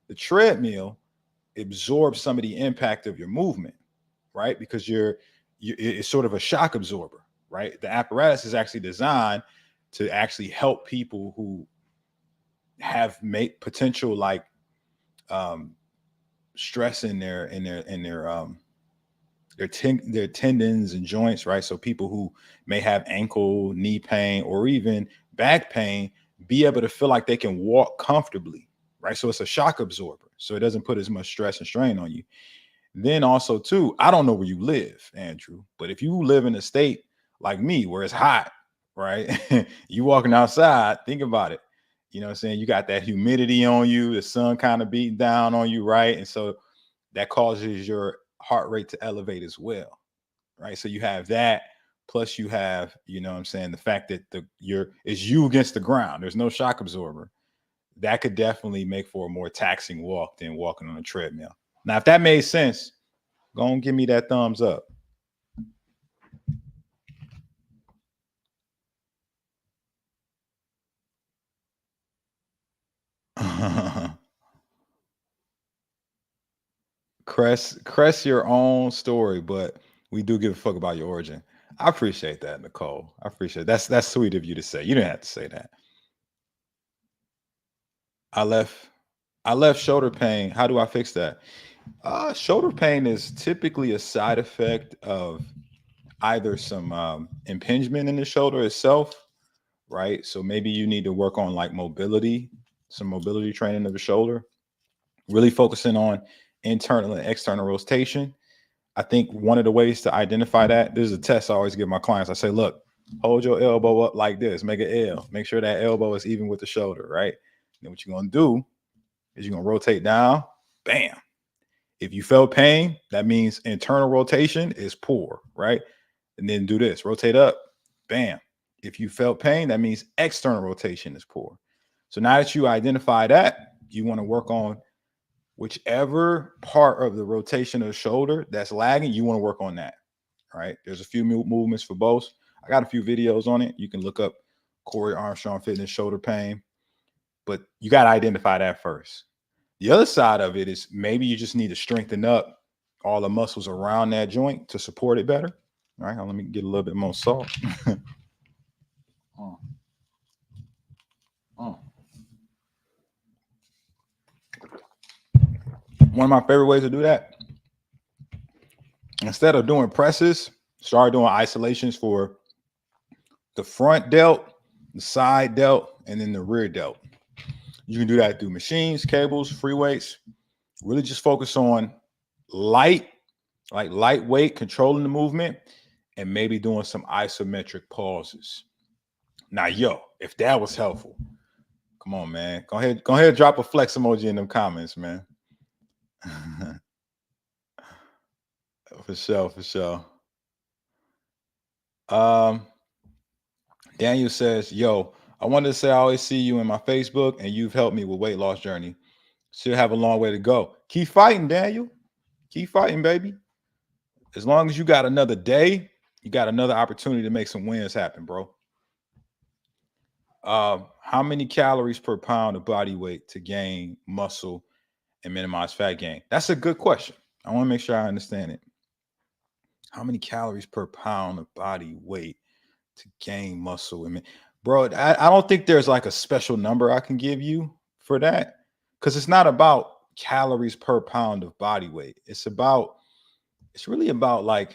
[SPEAKER 1] The treadmill absorbs some of the impact of your movement, right? Because it's sort of a shock absorber, right? The apparatus is actually designed to actually help people who have make potential like um, stress in their tendons and joints, right? So people who may have ankle, knee pain, or even back pain, be able to feel like they can walk comfortably, right? So it's a shock absorber. So it doesn't put as much stress and strain on you. Then also too, I don't know where you live, Andrew, but if you live in a state like me where it's hot, right? You walking outside, think about it. You know what I'm saying? You got that humidity on you, the sun kind of beating down on you, right? And so that causes your heart rate to elevate as well, right? So you have that, plus you have, you know what I'm saying, the fact that it's you against the ground. There's no shock absorber. That could definitely make for a more taxing walk than walking on a treadmill. Now, if that made sense, go and give me that thumbs up. Crest your own story, but we do give a fuck about your origin. I appreciate that, Nicole. I appreciate it. That's sweet of you to say. You didn't have to say that. I left shoulder pain. How do I fix that? Shoulder pain is typically a side effect of either some impingement in the shoulder itself, right? So maybe you need to work on like mobility, some mobility training of the shoulder, really focusing on internal and external rotation. I think one of the ways to identify that, there's a test I always give my clients. I say, look, hold your elbow up like this, make an L, make sure that elbow is even with the shoulder, right? Then what you're going to do is you're going to rotate down, bam. If you felt pain, that means internal rotation is poor, right? And then do this, rotate up, bam. If you felt pain, that means external rotation is poor. So now that you identify that, you want to work on whichever part of the rotation of the shoulder that's lagging, you want to work on that, right? There's a few movements for both. I got a few videos on it. You can look up Corey Armstrong Fitness shoulder pain, but you got to identify that first. The other side of it is maybe you just need to strengthen up all the muscles around that joint to support it better. All right, let me get a little bit more salt. One of my favorite ways to do that, instead of doing presses, start doing isolations for the front delt, the side delt, and then the rear delt. You can do that through machines, cables, free weights. Really just focus on lightweight, controlling the movement, and maybe doing some isometric pauses. Now, if that was helpful, come on, man. Go ahead, drop a flex emoji in them comments, man. For sure. Daniel says, I wanted to say I always see you in my Facebook and you've helped me with weight loss journey. Still have a long way to go. Keep fighting, Daniel. Keep fighting, baby. As long as you got another day, you got another opportunity to make some wins happen, bro. How many calories per pound of body weight to gain muscle and minimize fat gain? That's a good question. I want to make sure I understand it. How many calories per pound of body weight to gain muscle? Bro, I don't think there's like a special number I can give you for that, because it's not about calories per pound of body weight. It's really about like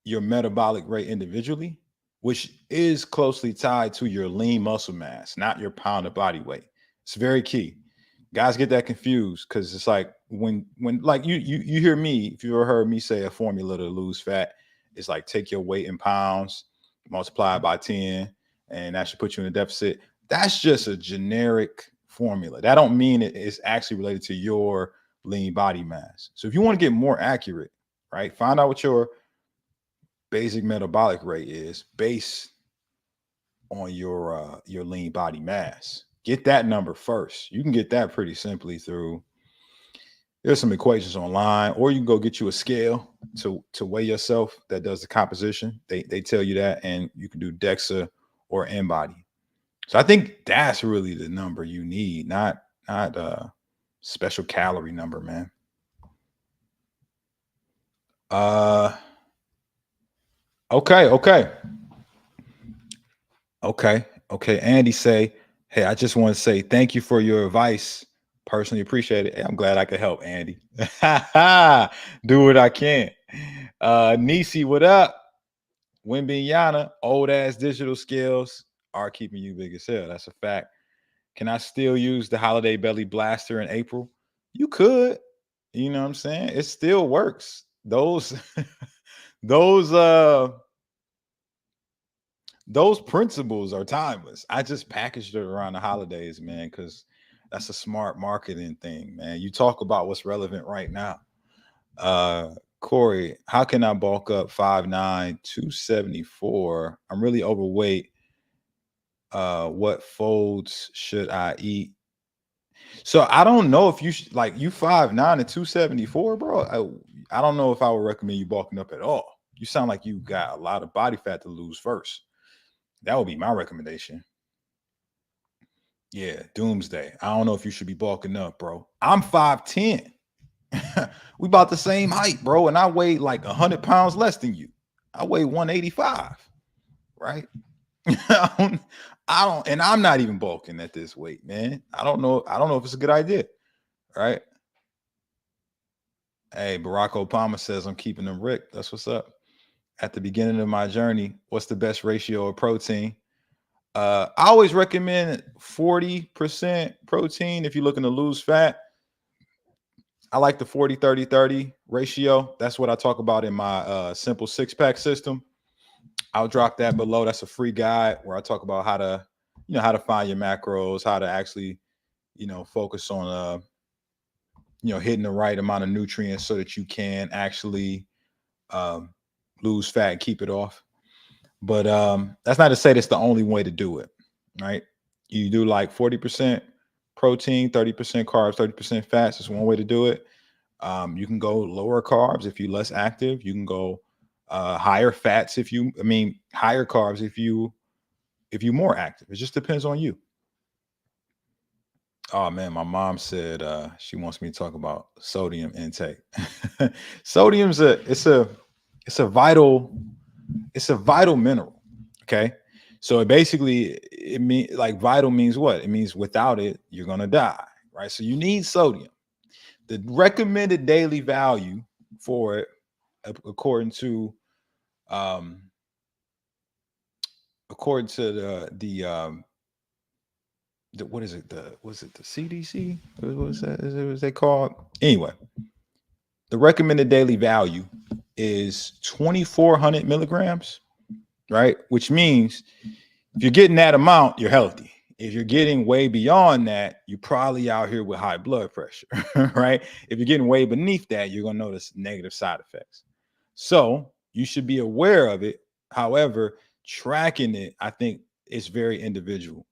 [SPEAKER 1] your metabolic rate individually, which is closely tied to your lean muscle mass, not your pound of body weight. It's very key. Guys get that confused because it's like when like you hear me, if you ever heard me say a formula to lose fat, it's like take your weight in pounds, multiply it by 10, and that should put you in a deficit. That's just a generic formula. That don't mean it is actually related to your lean body mass. So if you want to get more accurate, right, find out what your basic metabolic rate is based on your lean body mass. Get that number first. You can get that pretty simply through, there's some equations online, or you can go get you a scale to weigh yourself that does the composition. They tell you that, and you can do DEXA or InBody. So I think that's really the number you need, not a special calorie number, man. Okay. Andy say, hey, I just want to say thank you for your advice. Personally appreciate it. Hey, I'm glad I could help, Andy. Do what I can. Nisi, what up? Wimbiana, old ass digital skills are keeping you big as hell. That's a fact. Can I still use the holiday belly blaster in April? You could. You know what I'm saying? It still works. Those those those principles are timeless. I just packaged it around the holidays, man, because that's a smart marketing thing, man. You talk about what's relevant right now. Corey, how can I bulk up 5'9", 274? I'm really overweight. What folds should I eat? So I don't know if you like you 5'9" and 274, bro. I don't know if I would recommend you bulking up at all. You sound like you got a lot of body fat to lose first. That would be my recommendation. Yeah, doomsday. I don't know if you should be bulking up, bro. I'm 5'10". We about the same height, bro, and I weigh like 100 pounds less than you. I weigh 185, right? And I'm not even bulking at this weight, man. I don't know if it's a good idea, right? Hey, Barack Obama says I'm keeping them Rick. That's what's up. At the beginning of my journey, what's the best ratio of protein? I always recommend 40% protein if you're looking to lose fat. I like the 40-30-30 ratio. That's what I talk about in my simple six-pack system. I'll drop that below. That's a free guide where I talk about how to find your macros, how to actually, focus on hitting the right amount of nutrients so that you can actually um, lose fat and keep it off. But that's not to say that's the only way to do it, right? You do like 40% protein, 30% carbs, 30% fats. That's one way to do it. You can go lower carbs if you're less active. You can go higher fats higher carbs if you're more active. It just depends on you. Oh man, my mom said she wants me to talk about sodium intake. Sodium's a vital mineral. Okay. So it means like vital means what? It means without it, you're gonna die. Right. So you need sodium. The recommended daily value for it, according to um what is it? The CDC? What was that? Is it was they called? Anyway, the recommended daily value is 2,400 milligrams, right? Which means if you're getting that amount, you're healthy. If you're getting way beyond that, you're probably out here with high blood pressure, right? If you're getting way beneath that, you're going to notice negative side effects. So you should be aware of it. However, tracking it, I think, is very individual.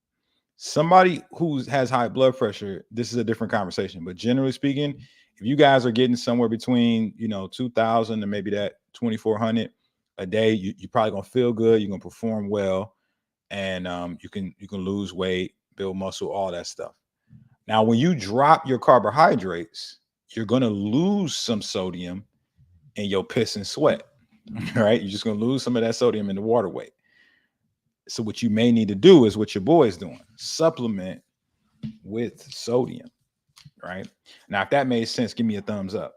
[SPEAKER 1] Somebody who has high blood pressure, this is a different conversation. But generally speaking, if you guys are getting somewhere between 2,000 and maybe that 2,400 a day, you're probably gonna feel good. You're gonna perform well, and you can lose weight, build muscle, all that stuff. Now, when you drop your carbohydrates, you're gonna lose some sodium in your piss and sweat. Right? You're just gonna lose some of that sodium in the water weight. So what you may need to do is what your boy is doing: supplement with sodium. Right now, if that made sense, give me a thumbs up.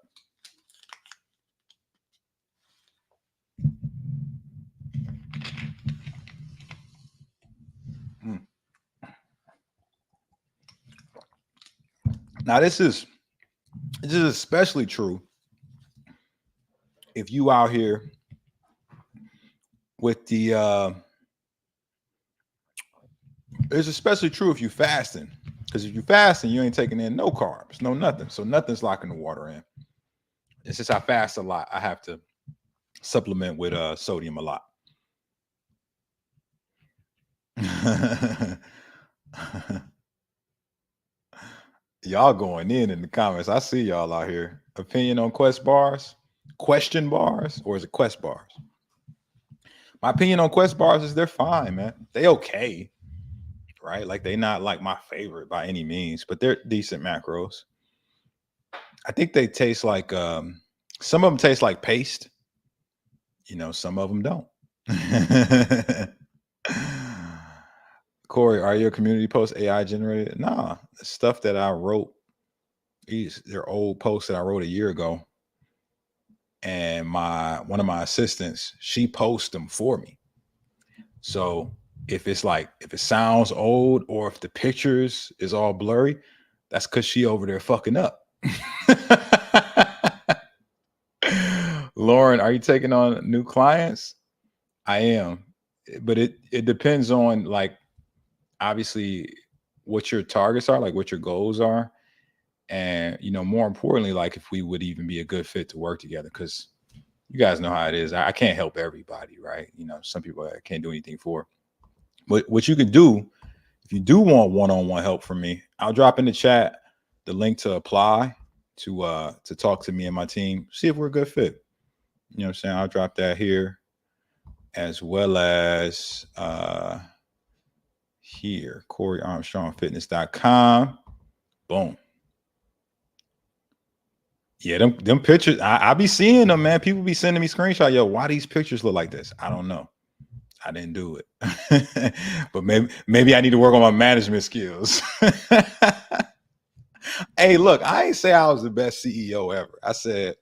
[SPEAKER 1] Now, this is especially true if you out here with the it's especially true if you fasting, because if you fasting, you ain't taking in no carbs, no nothing. So nothing's locking the water in. It's just I fast a lot. I have to supplement with sodium a lot. Y'all going in the comments. I see y'all out here. Opinion on Quest bars? Question bars? Or is it Quest bars? My opinion on Quest bars is they're fine, man. They okay. Right? Like they not like my favorite by any means, but they're decent macros. I think they taste like some of them taste like paste. Some of them don't. Corey, are your community posts AI generated? Nah, stuff that I wrote. They're old posts that I wrote a year ago. And one of my assistants, she posts them for me. So If it sounds old or if the pictures is all blurry, that's because she over there fucking up. Lauren, are you taking on new clients? I am, but it depends on, like, obviously what your targets are, like what your goals are, and more importantly, like if we would even be a good fit to work together. Because you guys know how it is. I can't help everybody, right? Some people I can't do anything for. But what you can do, if you do want one-on-one help from me, I'll drop in the chat the link to apply to talk to me and my team, see if we're a good fit. You know what I'm saying? I'll drop that here, as well as here, CoreyArmstrongFitness.com. Boom. Yeah, them pictures, I be seeing them, man. People be sending me screenshots. Yo, why these pictures look like this? I don't know. I didn't do it. But maybe I need to work on my management skills. Hey, look, I ain't say I was the best CEO ever. I said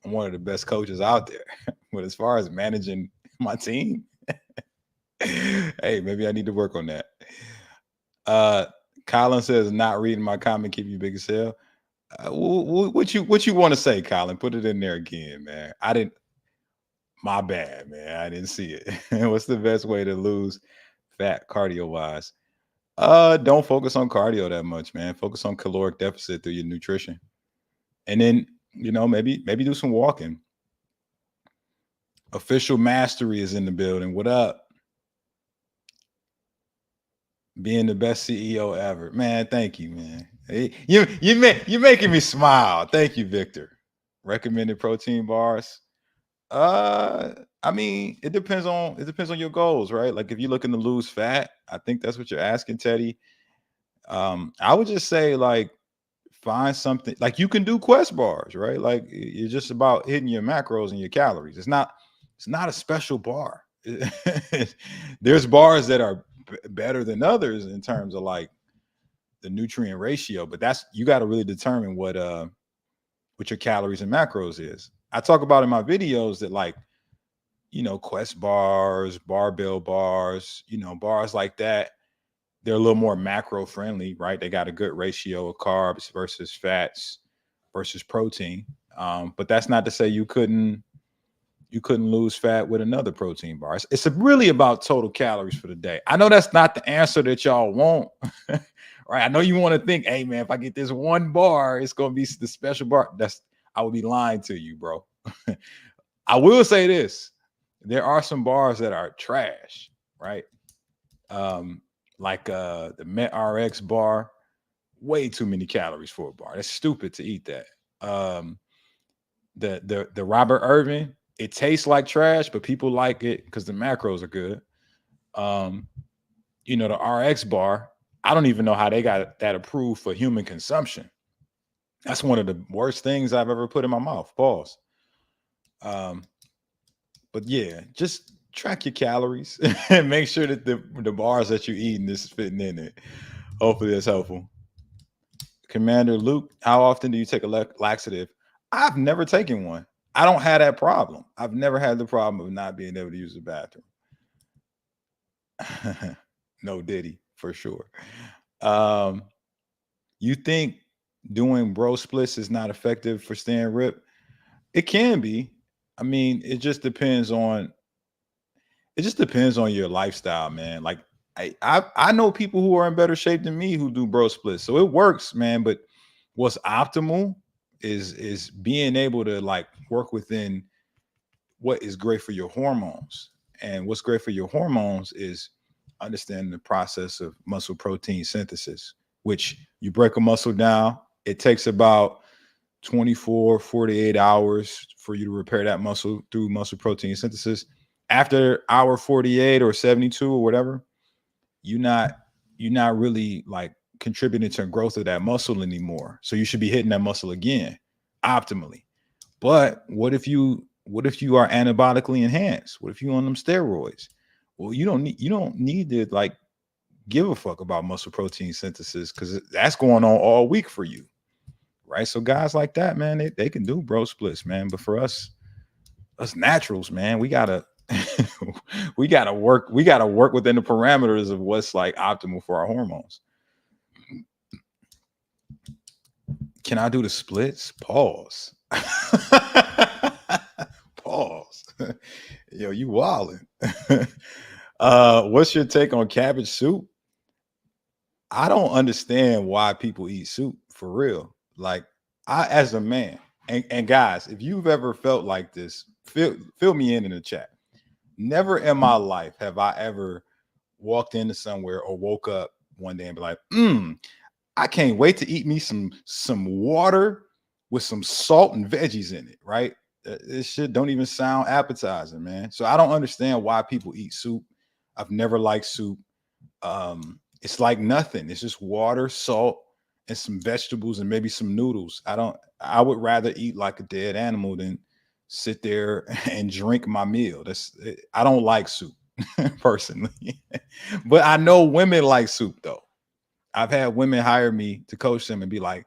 [SPEAKER 1] I'm one of the best coaches out there. But as far as managing my team, hey, maybe I need to work on that. Colin says, not reading my comment keep you big as hell. What you want to say, Colin? Put it in there again, man. My bad, man. I didn't see it. What's the best way to lose fat cardio wise? Don't focus on cardio that much, man. Focus on caloric deficit through your nutrition. And then, maybe do some walking. Official Mastery is in the building. What up? Being the best CEO ever. Man, thank you, man. Hey, you're making me smile. Thank you, Victor. Recommended protein bars. I mean, it depends on your goals, right? Like if you're looking to lose fat, I think that's what you're asking, Teddy. I would just say, like, find something, like you can do Quest bars, right? Like it's just about hitting your macros and your calories. It's not a special bar. There's bars that are better than others in terms of like the nutrient ratio, but you got to really determine what your calories and macros is. I talk about in my videos that, like, Quest bars, barbell bars, bars like that, they're a little more macro friendly, right? They got a good ratio of carbs versus fats versus protein. But that's not to say you couldn't lose fat with another protein bar. It's really about total calories for the day. I know that's not the answer that y'all want, right? I know you want to think, hey man, if I get this one bar, it's going to be the special bar. I would be lying to you, bro. I will say this. There are some bars that are trash, right? Like the Met RX bar, way too many calories for a bar. That's stupid to eat that. The Robert Irvin, it tastes like trash, but people like it because the macros are good. The RX bar, I don't even know how they got that approved for human consumption. That's one of the worst things I've ever put in my mouth. Pause. But yeah, just track your calories and make sure that the bars that you're eating is fitting in it. Hopefully that's helpful. Commander Luke, how often do you take a laxative? I've never taken one. I don't have that problem. I've never had the problem of not being able to use the bathroom. No Diddy, for sure. You think doing bro splits is not effective for staying ripped? It can be. I mean, it just depends on your lifestyle, man. Like I know people who are in better shape than me who do bro splits. So it works, man. But what's optimal is being able to, like, work within what is great for your hormones. And what's great for your hormones is understanding the process of muscle protein synthesis, which you break a muscle down. It takes about 24, 48 hours for you to repair that muscle through muscle protein synthesis. After hour 48 or 72 or whatever, you're not really, like, contributing to growth of that muscle anymore. So you should be hitting that muscle again optimally. But what if you are anabolically enhanced? What if you on them steroids? Well, you don't need to, like, give a fuck about muscle protein synthesis because that's going on all week for you, right? So guys like that, man, they can do bro splits, man. But for us naturals, man, we gotta We gotta work within the parameters of what's like optimal for our hormones. Can I do the splits? Pause. Pause. Yo, you wildin'. What's your take on cabbage soup? I don't understand why people eat soup for real. Like, I, as a man, and guys, if you've ever felt like this, fill me in the chat. Never in my life have I ever walked into somewhere or woke up one day and be like, I can't wait to eat me some water with some salt and veggies in it, right? This shit don't even sound appetizing, man. So I don't understand why people eat soup. I've never liked soup. It's like nothing. It's just water, salt, and some vegetables and maybe some noodles. I would rather eat like a dead animal than sit there and drink my meal. I don't like soup personally. But I know women like soup though. I've had women hire me to coach them and be like,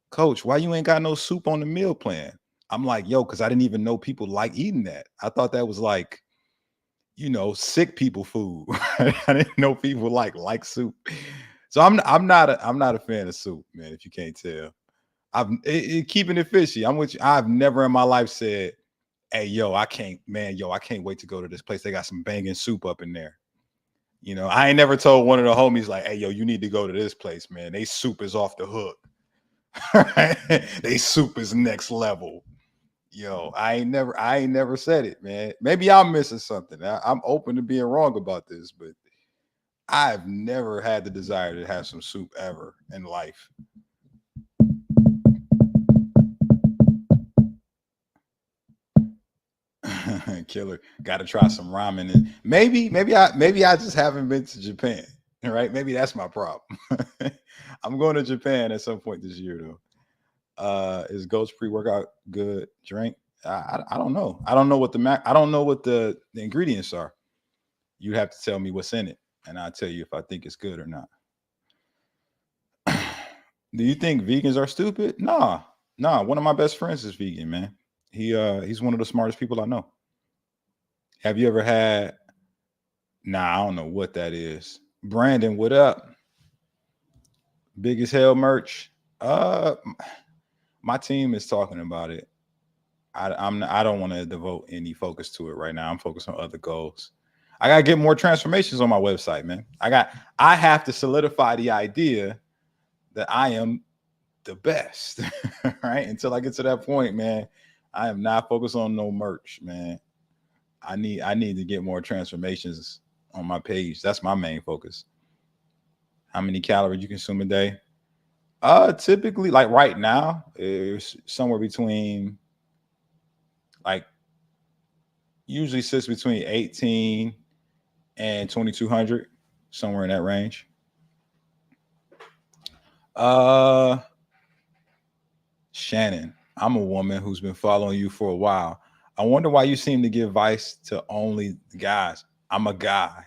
[SPEAKER 1] "Coach, why you ain't got no soup on the meal plan?" I'm like, "Yo, because I didn't even know people like eating that. I thought that was like, sick people food." I didn't know people like soup. So I'm not a fan of soup, man. If you can't tell, keeping it fishy. I'm with you. I've never in my life said, "Hey, yo, I can't wait to go to this place. They got some banging soup up in there." I ain't never told one of the homies like, "Hey, yo, you need to go to this place, man. They soup is off the hook." Right? They soup is next level. Yo, I ain't never said it, man. Maybe I'm missing something. I'm open to being wrong about this, but I've never had the desire to have some soup ever in life. Killer. Got to try some ramen. And maybe I just haven't been to Japan. Right? Maybe that's my problem. I'm going to Japan at some point this year, though. Is Ghost pre-workout good drink? I don't know. I don't know what I don't know what the ingredients are. You have to tell me what's in it, and I'll tell you if I think it's good or not. Do you think vegans are stupid? Nah. One of my best friends is vegan, man. He's one of the smartest people I know. Have you ever had? Nah, I don't know what that is. Brandon, what up? Big as hell merch. My team is talking about it. I don't want to devote any focus to it right now. I'm focused on other goals. I gotta get more transformations on my website, man. I have to solidify the idea that I am the best, right? Until I get to that point, man, I am not focused on no merch, man. I need to get more transformations on my page. That's my main focus. How many calories you consume a day? Typically, like right now, it's somewhere between like usually sits between 18 and 2200, somewhere in that range. Uh Shannon, I'm a woman who's been following you for a while. I wonder why you seem to give advice to only guys. I'm a guy.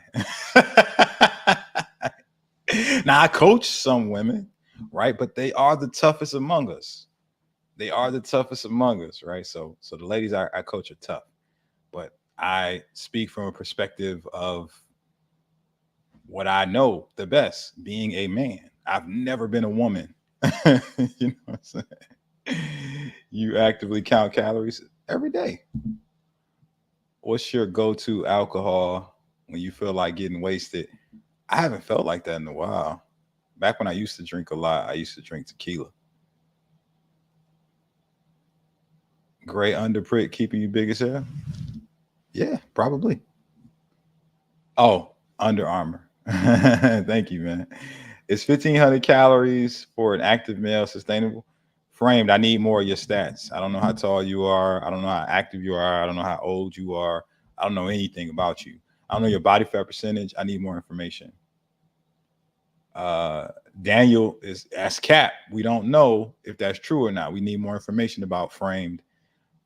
[SPEAKER 1] Now I coach some women, right? But they are the toughest among us. They are the toughest among us, right? So the ladies I coach are tough. But I speak from a perspective of what I know the best, being a man. I've never been a woman. You know what I'm saying? You actively count calories every day. What's your go-to alcohol when you feel like getting wasted? I haven't felt like that in a while. Back when I used to drink a lot, I used to drink tequila. Gray underprick keeping you big as hell? Yeah, probably. Oh, Under Armour. Thank you, man. Is 1,500 calories for an active male sustainable? Framed, I need more of your stats. I don't know how tall you are. I don't know how active you are. I don't know how old you are. I don't know anything about you. I don't know your body fat percentage. I need more information. Uh, Daniel is as cap. We don't know if that's true or not. We need more information about Framed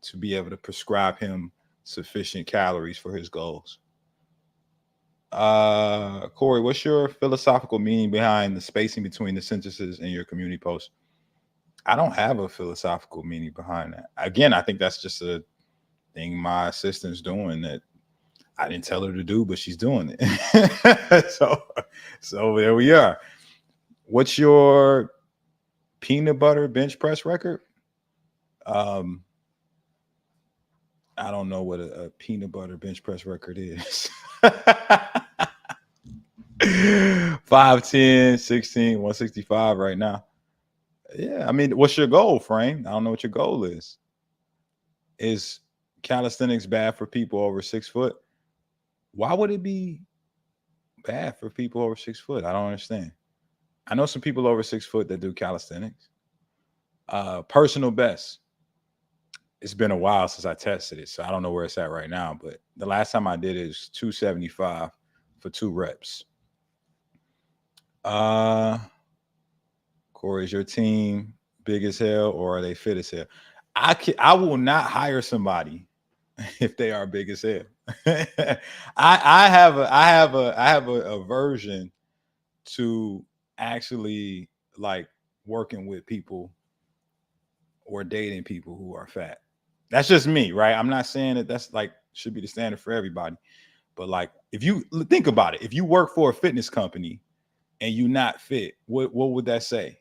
[SPEAKER 1] to be able to prescribe him sufficient calories for his goals. Corey, what's your philosophical meaning behind the spacing between the sentences in your community post? I don't have a philosophical meaning behind that. Again, I think that's just a thing my assistant's doing that I didn't tell her to do, but she's doing it. So there we are. What's your peanut butter bench press record? Um, I don't know what a peanut butter bench press record is. 5'10", 16, 165 right now. Yeah, I mean, what's your goal, Frame? I don't know what your goal is. Is calisthenics bad for people over 6 foot? Why would it be bad for people over 6 foot? I don't understand. I know some people over 6 foot that do calisthenics. Personal best. It's been a while since I tested it, so I don't know where it's at right now. But the last time I did it was 275 for 2 reps. Corey, is your team big as hell or are they fit as hell? I will not hire somebody if they are big as hell. I have a aversion to actually like working with people or dating people who are fat. That's just me, right? I'm not saying that that's like should be the standard for everybody, but like if you think about it, if you work for a fitness company and you not fit, what would that say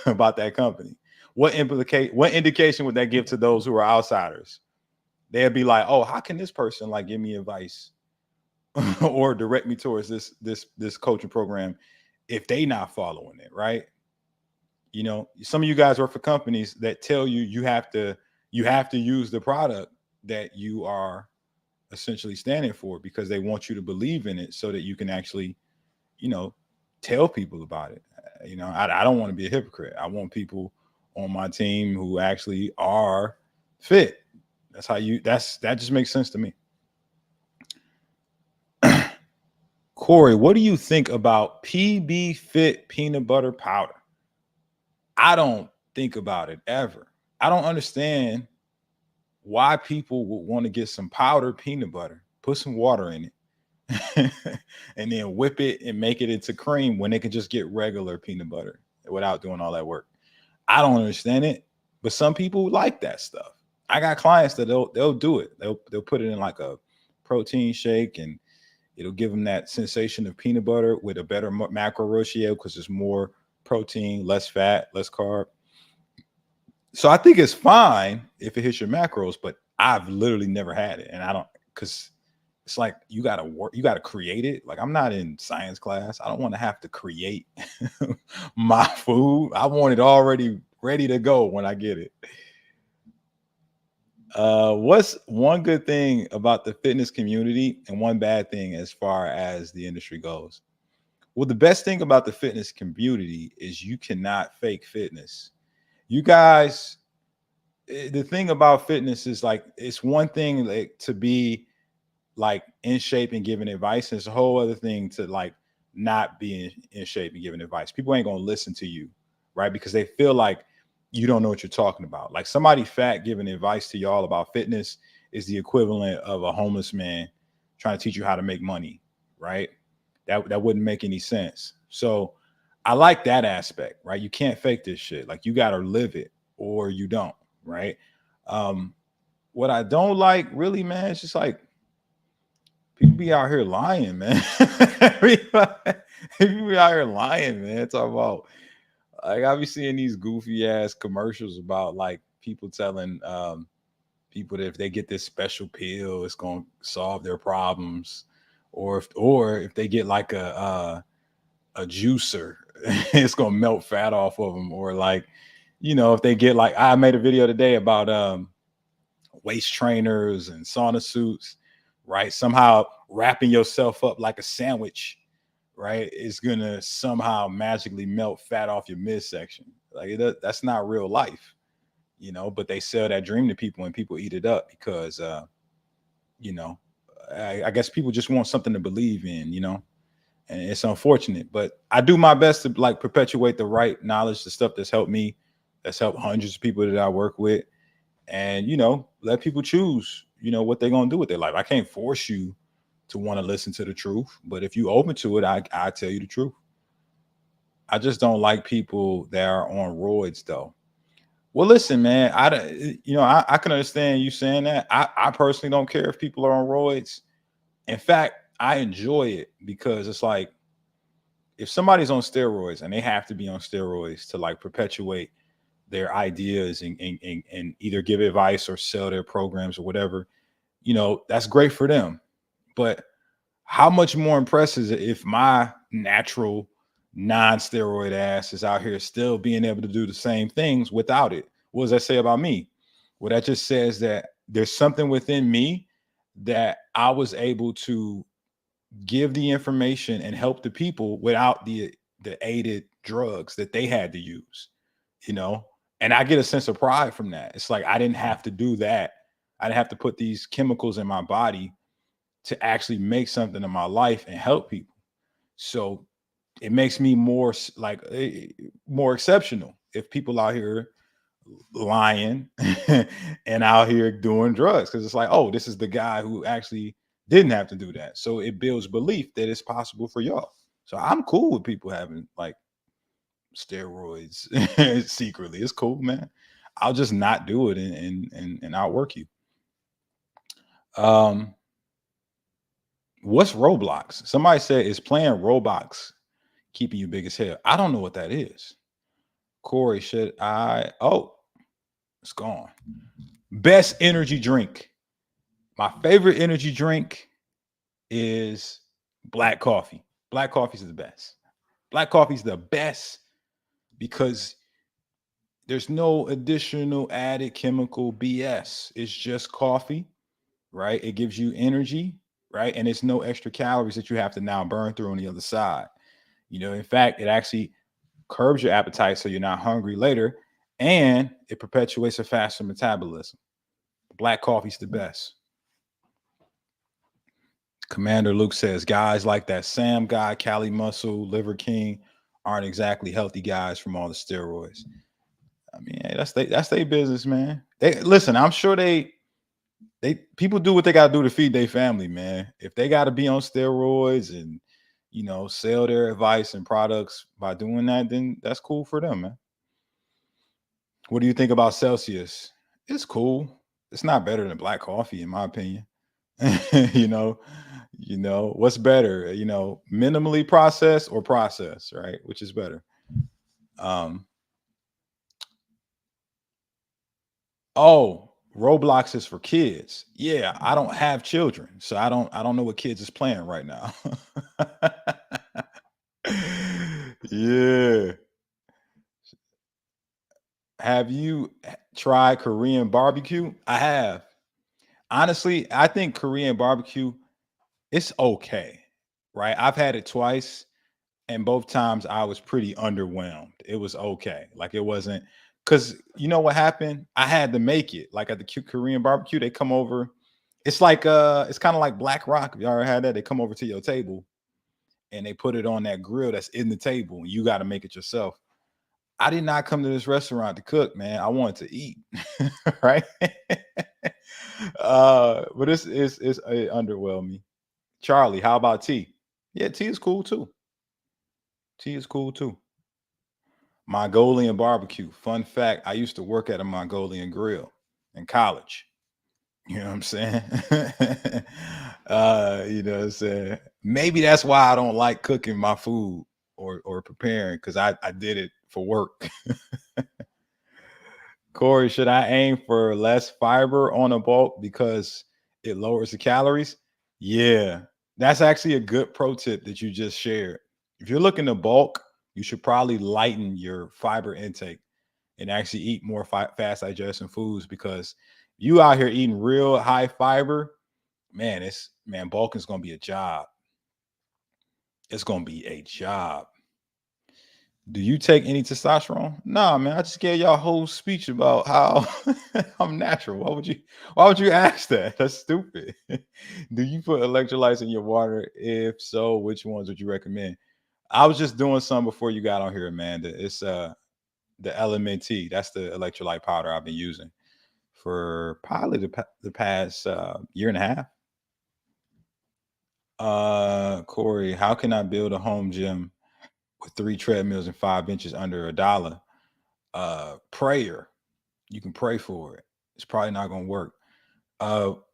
[SPEAKER 1] about that company? What indication would that give to those who are outsiders? They'd be like, oh, how can this person like give me advice or direct me towards this coaching program if they not following it, right? You know, some of you guys work for companies that tell you you have to use the product that you are essentially standing for because they want you to believe in it so that you can actually, you know, tell people about it. You know, I don't want to be a hypocrite. I want people on my team who actually are fit. That just makes sense to me. Corey, what do you think about PB Fit peanut butter powder? I don't think about it ever. I don't understand why people would want to get some powdered peanut butter, put some water in it, and then whip it and make it into cream when they can just get regular peanut butter without doing all that work. I don't understand it, but some people like that stuff. I got clients that they'll do it. They'll put it in like a protein shake and it'll give them that sensation of peanut butter with a better macro ratio because there's more protein, less fat, less carb. So I think it's fine if it hits your macros, but I've literally never had it. And I don't, because it's like you got to work, you got to create it. Like I'm not in science class. I don't want to have to create my food. I want it already ready to go when I get it. What's one good thing about the fitness community and one bad thing as far as the industry goes? Well, the best thing about the fitness community is you cannot fake fitness. You guys, the thing about fitness is like it's one thing like to be like in shape and giving advice, and it's a whole other thing to like not be in shape and giving advice. People ain't gonna listen to you, right? Because they feel like you don't know what you're talking about. Like somebody fat giving advice to y'all about fitness is the equivalent of a homeless man trying to teach you how to make money, right? That wouldn't make any sense. So I like that aspect, right? You can't fake this shit. Like you gotta live it or you don't, right? What I don't like really, man, it's just like people be out here lying, man. People be out here lying, man. Talk about like I be seeing these goofy ass commercials about like people telling people that if they get this special pill, it's gonna solve their problems, or if they get like a juicer, it's gonna melt fat off of them, or like you know if they get like I made a video today about waist trainers and sauna suits, right? Somehow wrapping yourself up like a sandwich, right, is gonna somehow magically melt fat off your midsection. Like that's not real life, you know. But they sell that dream to people, and people eat it up because, you know, I guess people just want something to believe in, you know. And it's unfortunate, but I do my best to like perpetuate the right knowledge, the stuff that's helped me, that's helped hundreds of people that I work with, and you know let people choose you know what they're going to do with their life. I can't force you to want to listen to the truth, but if you open to it, I tell you the truth. I just don't like people that are on roids though. Well listen, man, I can understand you saying that. I personally don't care if people are on roids, In fact, I enjoy it because it's like if somebody's on steroids and they have to be on steroids to like perpetuate their ideas and either give advice or sell their programs or whatever, that's great for them. But how much more impressive is it if my natural non-steroid ass is out here still being able to do the same things without it? What does that say about me? Well, that just says that there's something within me that I was able to give the information and help the people without the aided drugs that they had to use, you know? And I get a sense of pride from that. It's like I didn't have to do that. I didn't have to put these chemicals in my body to actually make something in my life and help people. So it makes me more exceptional if people out here lying and out here doing drugs, because it's like, oh, this is the guy who actually didn't have to do that. So it builds belief that it's possible for y'all. So I'm cool with people having like steroids secretly. It's cool, man. I'll just not do it and outwork you. Um, what's Roblox? Somebody said is playing Roblox keeping you big as hell. I don't know what that is. Corey, should I? Oh, it's gone. Best energy drink. My favorite energy drink is black coffee. Black coffee is the best. Black coffee is the best because there's no additional added chemical BS. It's just coffee, right? It gives you energy, right? And it's no extra calories that you have to now burn through on the other side. In fact, it actually curbs your appetite so you're not hungry later, and it perpetuates a faster metabolism. Black coffee's the best. Commander Luke says guys like that Sam guy, Cali Muscle, Liver King aren't exactly healthy guys from all the steroids. I mean, hey, that's their business, man. They listen. I'm sure they people do what they got to do to feed their family, man. If they got to be on steroids and sell their advice and products by doing that, then that's cool for them, man. What do you think about Celsius? It's cool. It's not better than black coffee, in my opinion. you know, what's better, minimally processed or processed, right? Which is better? Um, oh, Roblox is for kids. Yeah, I don't have children, so I don't know what kids is playing right now. Yeah. Have you tried Korean barbecue? I have. Honestly, I think Korean barbecue, it's okay, right? I've had it twice, and both times I was pretty underwhelmed. It was okay. Like it wasn't, because you know what happened? I had to make it. Like at the Korean barbecue, they come over. It's kind of like Black Rock. If you ever had that, they come over to your table and they put it on that grill that's in the table, and you got to make it yourself. I did not come to this restaurant to cook, man. I wanted to eat, right? But it underwhelmed me. Charlie, how about tea? Yeah, tea is cool too. Tea is cool too. Mongolian barbecue. Fun fact: I used to work at a Mongolian grill in college. You know what I'm saying? You know what I'm saying? Maybe that's why I don't like cooking my food or preparing, because I did it for work. Corey, should I aim for less fiber on a bulk because it lowers the calories? Yeah, that's actually a good pro tip that you just shared. If you're looking to bulk, you should probably lighten your fiber intake and actually eat more fast digestion foods, because you out here eating real high fiber, man, bulking is gonna be a job. It's gonna be a job. Do you take any testosterone? Nah, man. I just gave y'all a whole speech about how I'm natural. Why would you ask that? That's stupid. Do you put electrolytes in your water? If so, which ones would you recommend? I was just doing some before you got on here, Amanda. It's the LMNT. That's the electrolyte powder I've been using for probably the past year and a half. Corey, how can I build a home gym with 3 treadmills and 5 inches under $1? Prayer. You can pray for it. It's probably not going to work.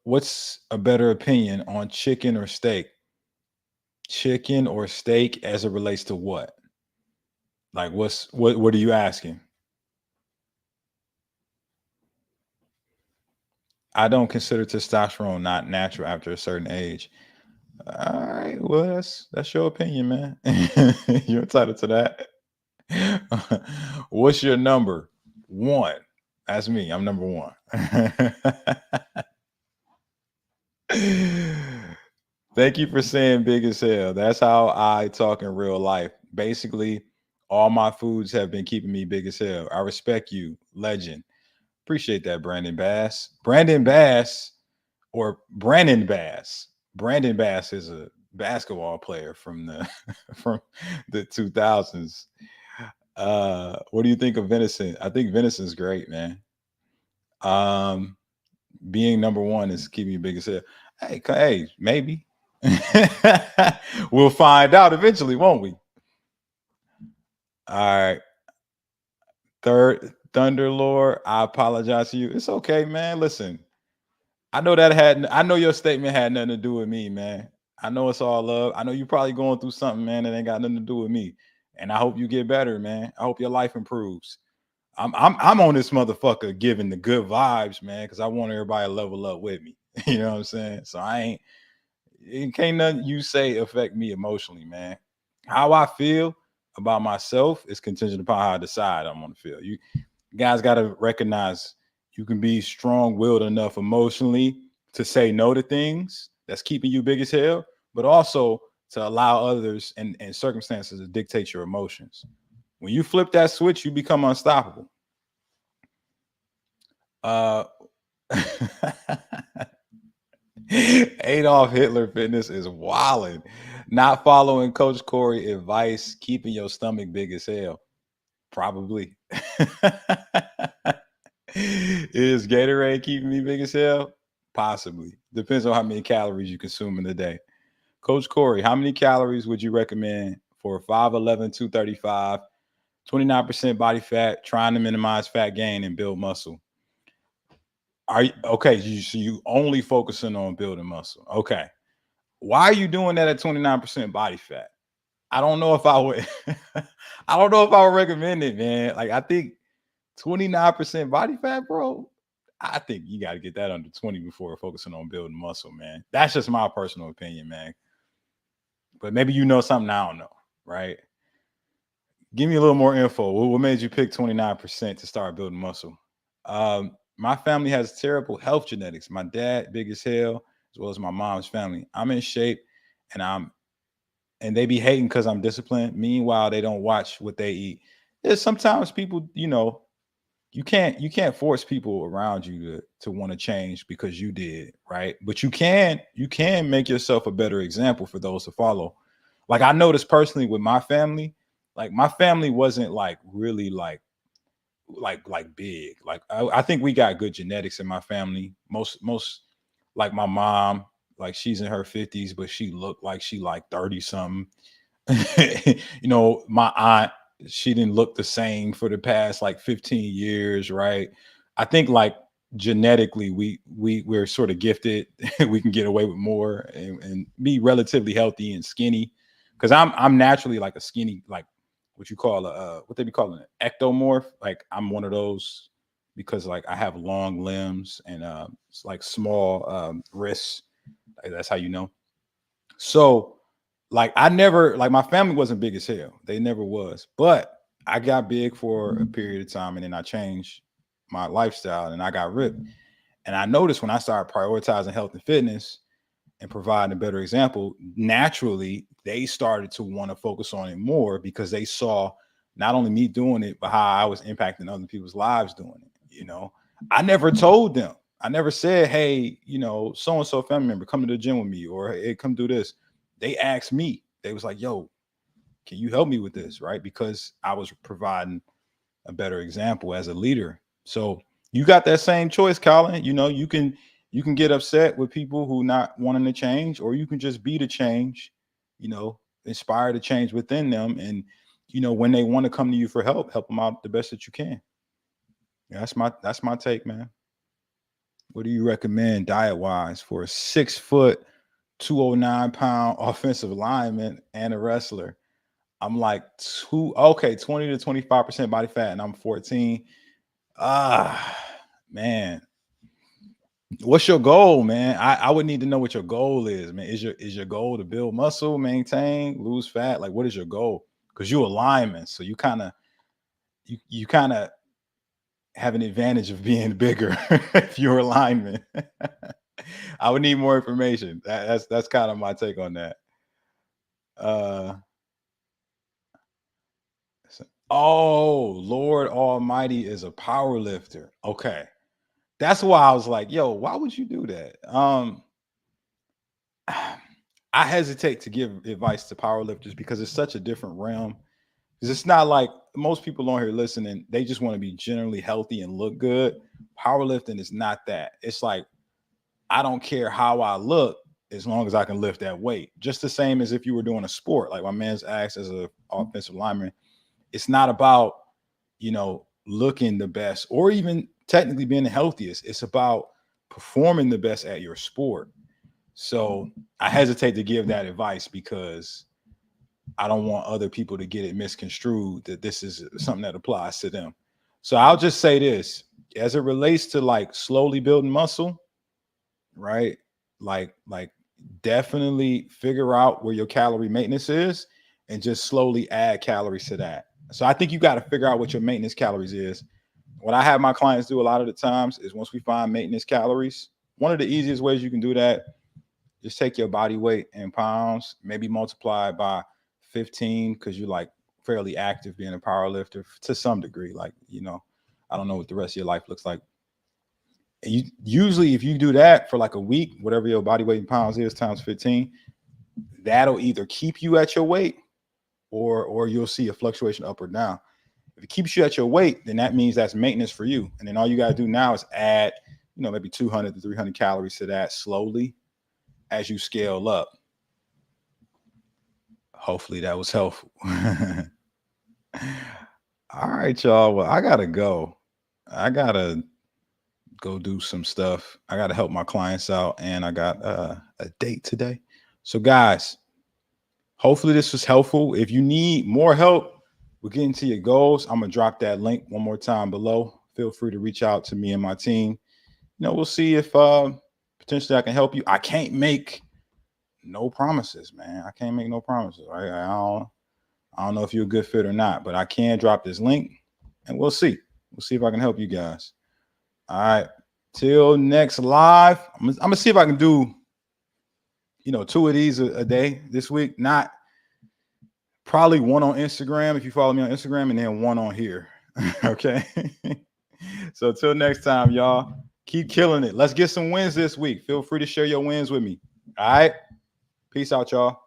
[SPEAKER 1] What's a better opinion on chicken or steak? Chicken or steak as it relates to what? Like what are you asking? I don't consider testosterone not natural after a certain age. All right, well that's your opinion, man. You're entitled to that. What's your number? One. That's me. I'm number one. Thank you for saying big as hell. That's how I talk in real life. Basically, all my foods have been keeping me big as hell. I respect you, legend. Appreciate that, Brandon Bass. Brandon Bass or Brandon Bass. Brandon Bass is a basketball player from the from the 2000s. What do you think of venison? I think venison's great, man. Um, being number one is keeping you big as hell. Hey, maybe. We'll find out eventually, won't we? All right. Third Thunderlord, I apologize to you. It's okay, man. Listen, I know your statement had nothing to do with me, man. I know it's all love. I know you're probably going through something, man, that ain't got nothing to do with me. And I hope you get better, man. I hope your life improves. I'm on this motherfucker giving the good vibes, man, because I want everybody to level up with me. You know what I'm saying? So I ain't it can't nothing you say affect me emotionally, man. How I feel about myself is contingent upon how I decide I'm gonna feel. You guys gotta recognize you can be strong-willed enough emotionally to say no to things that's keeping you big as hell, but also to allow others and circumstances to dictate your emotions. When you flip that switch, you become unstoppable. Uh Adolf Hitler fitness is wilding. Not following Coach Corey advice, keeping your stomach big as hell. Probably. Is Gatorade keeping me big as hell? Possibly. Depends on how many calories you consume in a day. Coach Corey, how many calories would you recommend for 5'11, 235, 29% body fat, trying to minimize fat gain and build muscle? Are you okay? You only focusing on building muscle. Okay. Why are you doing that at 29% body fat? I don't know if I would I don't know if I would recommend it, man. Like I think 29% body fat, bro. I think you got to get that under 20 before focusing on building muscle, man. That's just my personal opinion, man. But maybe you know something I don't know, right? Give me a little more info. What made you pick 29% to start building muscle? My family has terrible health genetics. My dad, big as hell, as well as my mom's family. I'm in shape and and they be hating because I'm disciplined. Meanwhile, they don't watch what they eat. There's sometimes people, you can't force people around you to want to change because you did, right? But you can make yourself a better example for those to follow. Like I noticed personally with my family, like my family wasn't like really like big. Like I think we got good genetics in my family. Most like my mom, like she's in her 50s, but she looked like she like 30 something. My aunt, she didn't look the same for the past like 15 years, right? I think like genetically we're sort of gifted. We can get away with more and be relatively healthy and skinny. Cause I'm naturally like a skinny, like what you call what they be calling it, ectomorph. Like I'm one of those because like I have long limbs and it's like small wrists. Like, that's how you know. So like I never like my family wasn't big as hell. They never was. But I got big for a period of time and then I changed my lifestyle and I got ripped. And I noticed when I started prioritizing health and fitness and providing a better example, naturally they started to want to focus on it more because they saw not only me doing it, but how I was impacting other people's lives doing it. I never told them. I never said, hey, so and so family member, come to the gym with me, or hey, come do this. They asked me. They was like, yo, can you help me with this? Right. Because I was providing a better example as a leader. So you got that same choice, Colin. You can get upset with people who not wanting to change, or you can just be the change, inspire the change within them. And, when they want to come to you for help them out the best that you can. Yeah, that's my take, man. What do you recommend diet-wise for a 6 foot, 209 pound offensive lineman and a wrestler? I'm like 20 to 25% body fat, and I'm 14. Man. What's your goal, man? I would need to know what your goal is, man. Is your goal to build muscle, maintain, lose fat? Like, what is your goal? Because you're a lineman, so you kind of have an advantage of being bigger if you're a lineman. I would need more information. That's kind of my take on that. Uh oh, Lord Almighty is a power lifter. Okay. That's why I was like, yo, why would you do that? I hesitate to give advice to powerlifters because it's such a different realm. Because it's not like most people on here listening, they just want to be generally healthy and look good. Powerlifting is not that. It's like, I don't care how I look as long as I can lift that weight. Just the same as if you were doing a sport. Like my man's asked as an offensive lineman, it's not about, looking the best or even technically being the healthiest. It's about performing the best at your sport. So I hesitate to give that advice because I don't want other people to get it misconstrued that this is something that applies to them. So I'll just say this as it relates to like slowly building muscle, right? Like definitely figure out where your calorie maintenance is and just slowly add calories to that. So I think you got to figure out what your maintenance calories is. What I have my clients do a lot of the times is once we find maintenance calories, one of the easiest ways you can do that, just take your body weight in pounds, maybe multiply it by 15 because you're like fairly active being a power lifter to some degree. Like, I don't know what the rest of your life looks like. And you usually, if you do that for like a week, whatever your body weight in pounds is times 15, that'll either keep you at your weight or you'll see a fluctuation up or down. If it keeps you at your weight, then that means that's maintenance for you. And then all you got to do now is add, maybe 200 to 300 calories to that slowly as you scale up. Hopefully that was helpful. All right, y'all. Well, I gotta go. I gotta go do some stuff. I gotta help my clients out, and I got a date today. So, guys, hopefully this was helpful. If you need more help with getting to your goals, I'm gonna drop that link one more time below. Feel free to reach out to me and my team. We'll see if potentially I can help you. I can't make no promises, man. I can't make no promises. Right? I don't know if you're a good fit or not, but I can drop this link and we'll see. We'll see if I can help you guys. All right. Till next live. I'm gonna see if I can do, 2 of these a day this week. Not probably one on Instagram if you follow me on Instagram, and then one on here. Okay. So till next time, y'all. Keep killing it. Let's get some wins this week. Feel free to share your wins with me. All right. Peace out, y'all.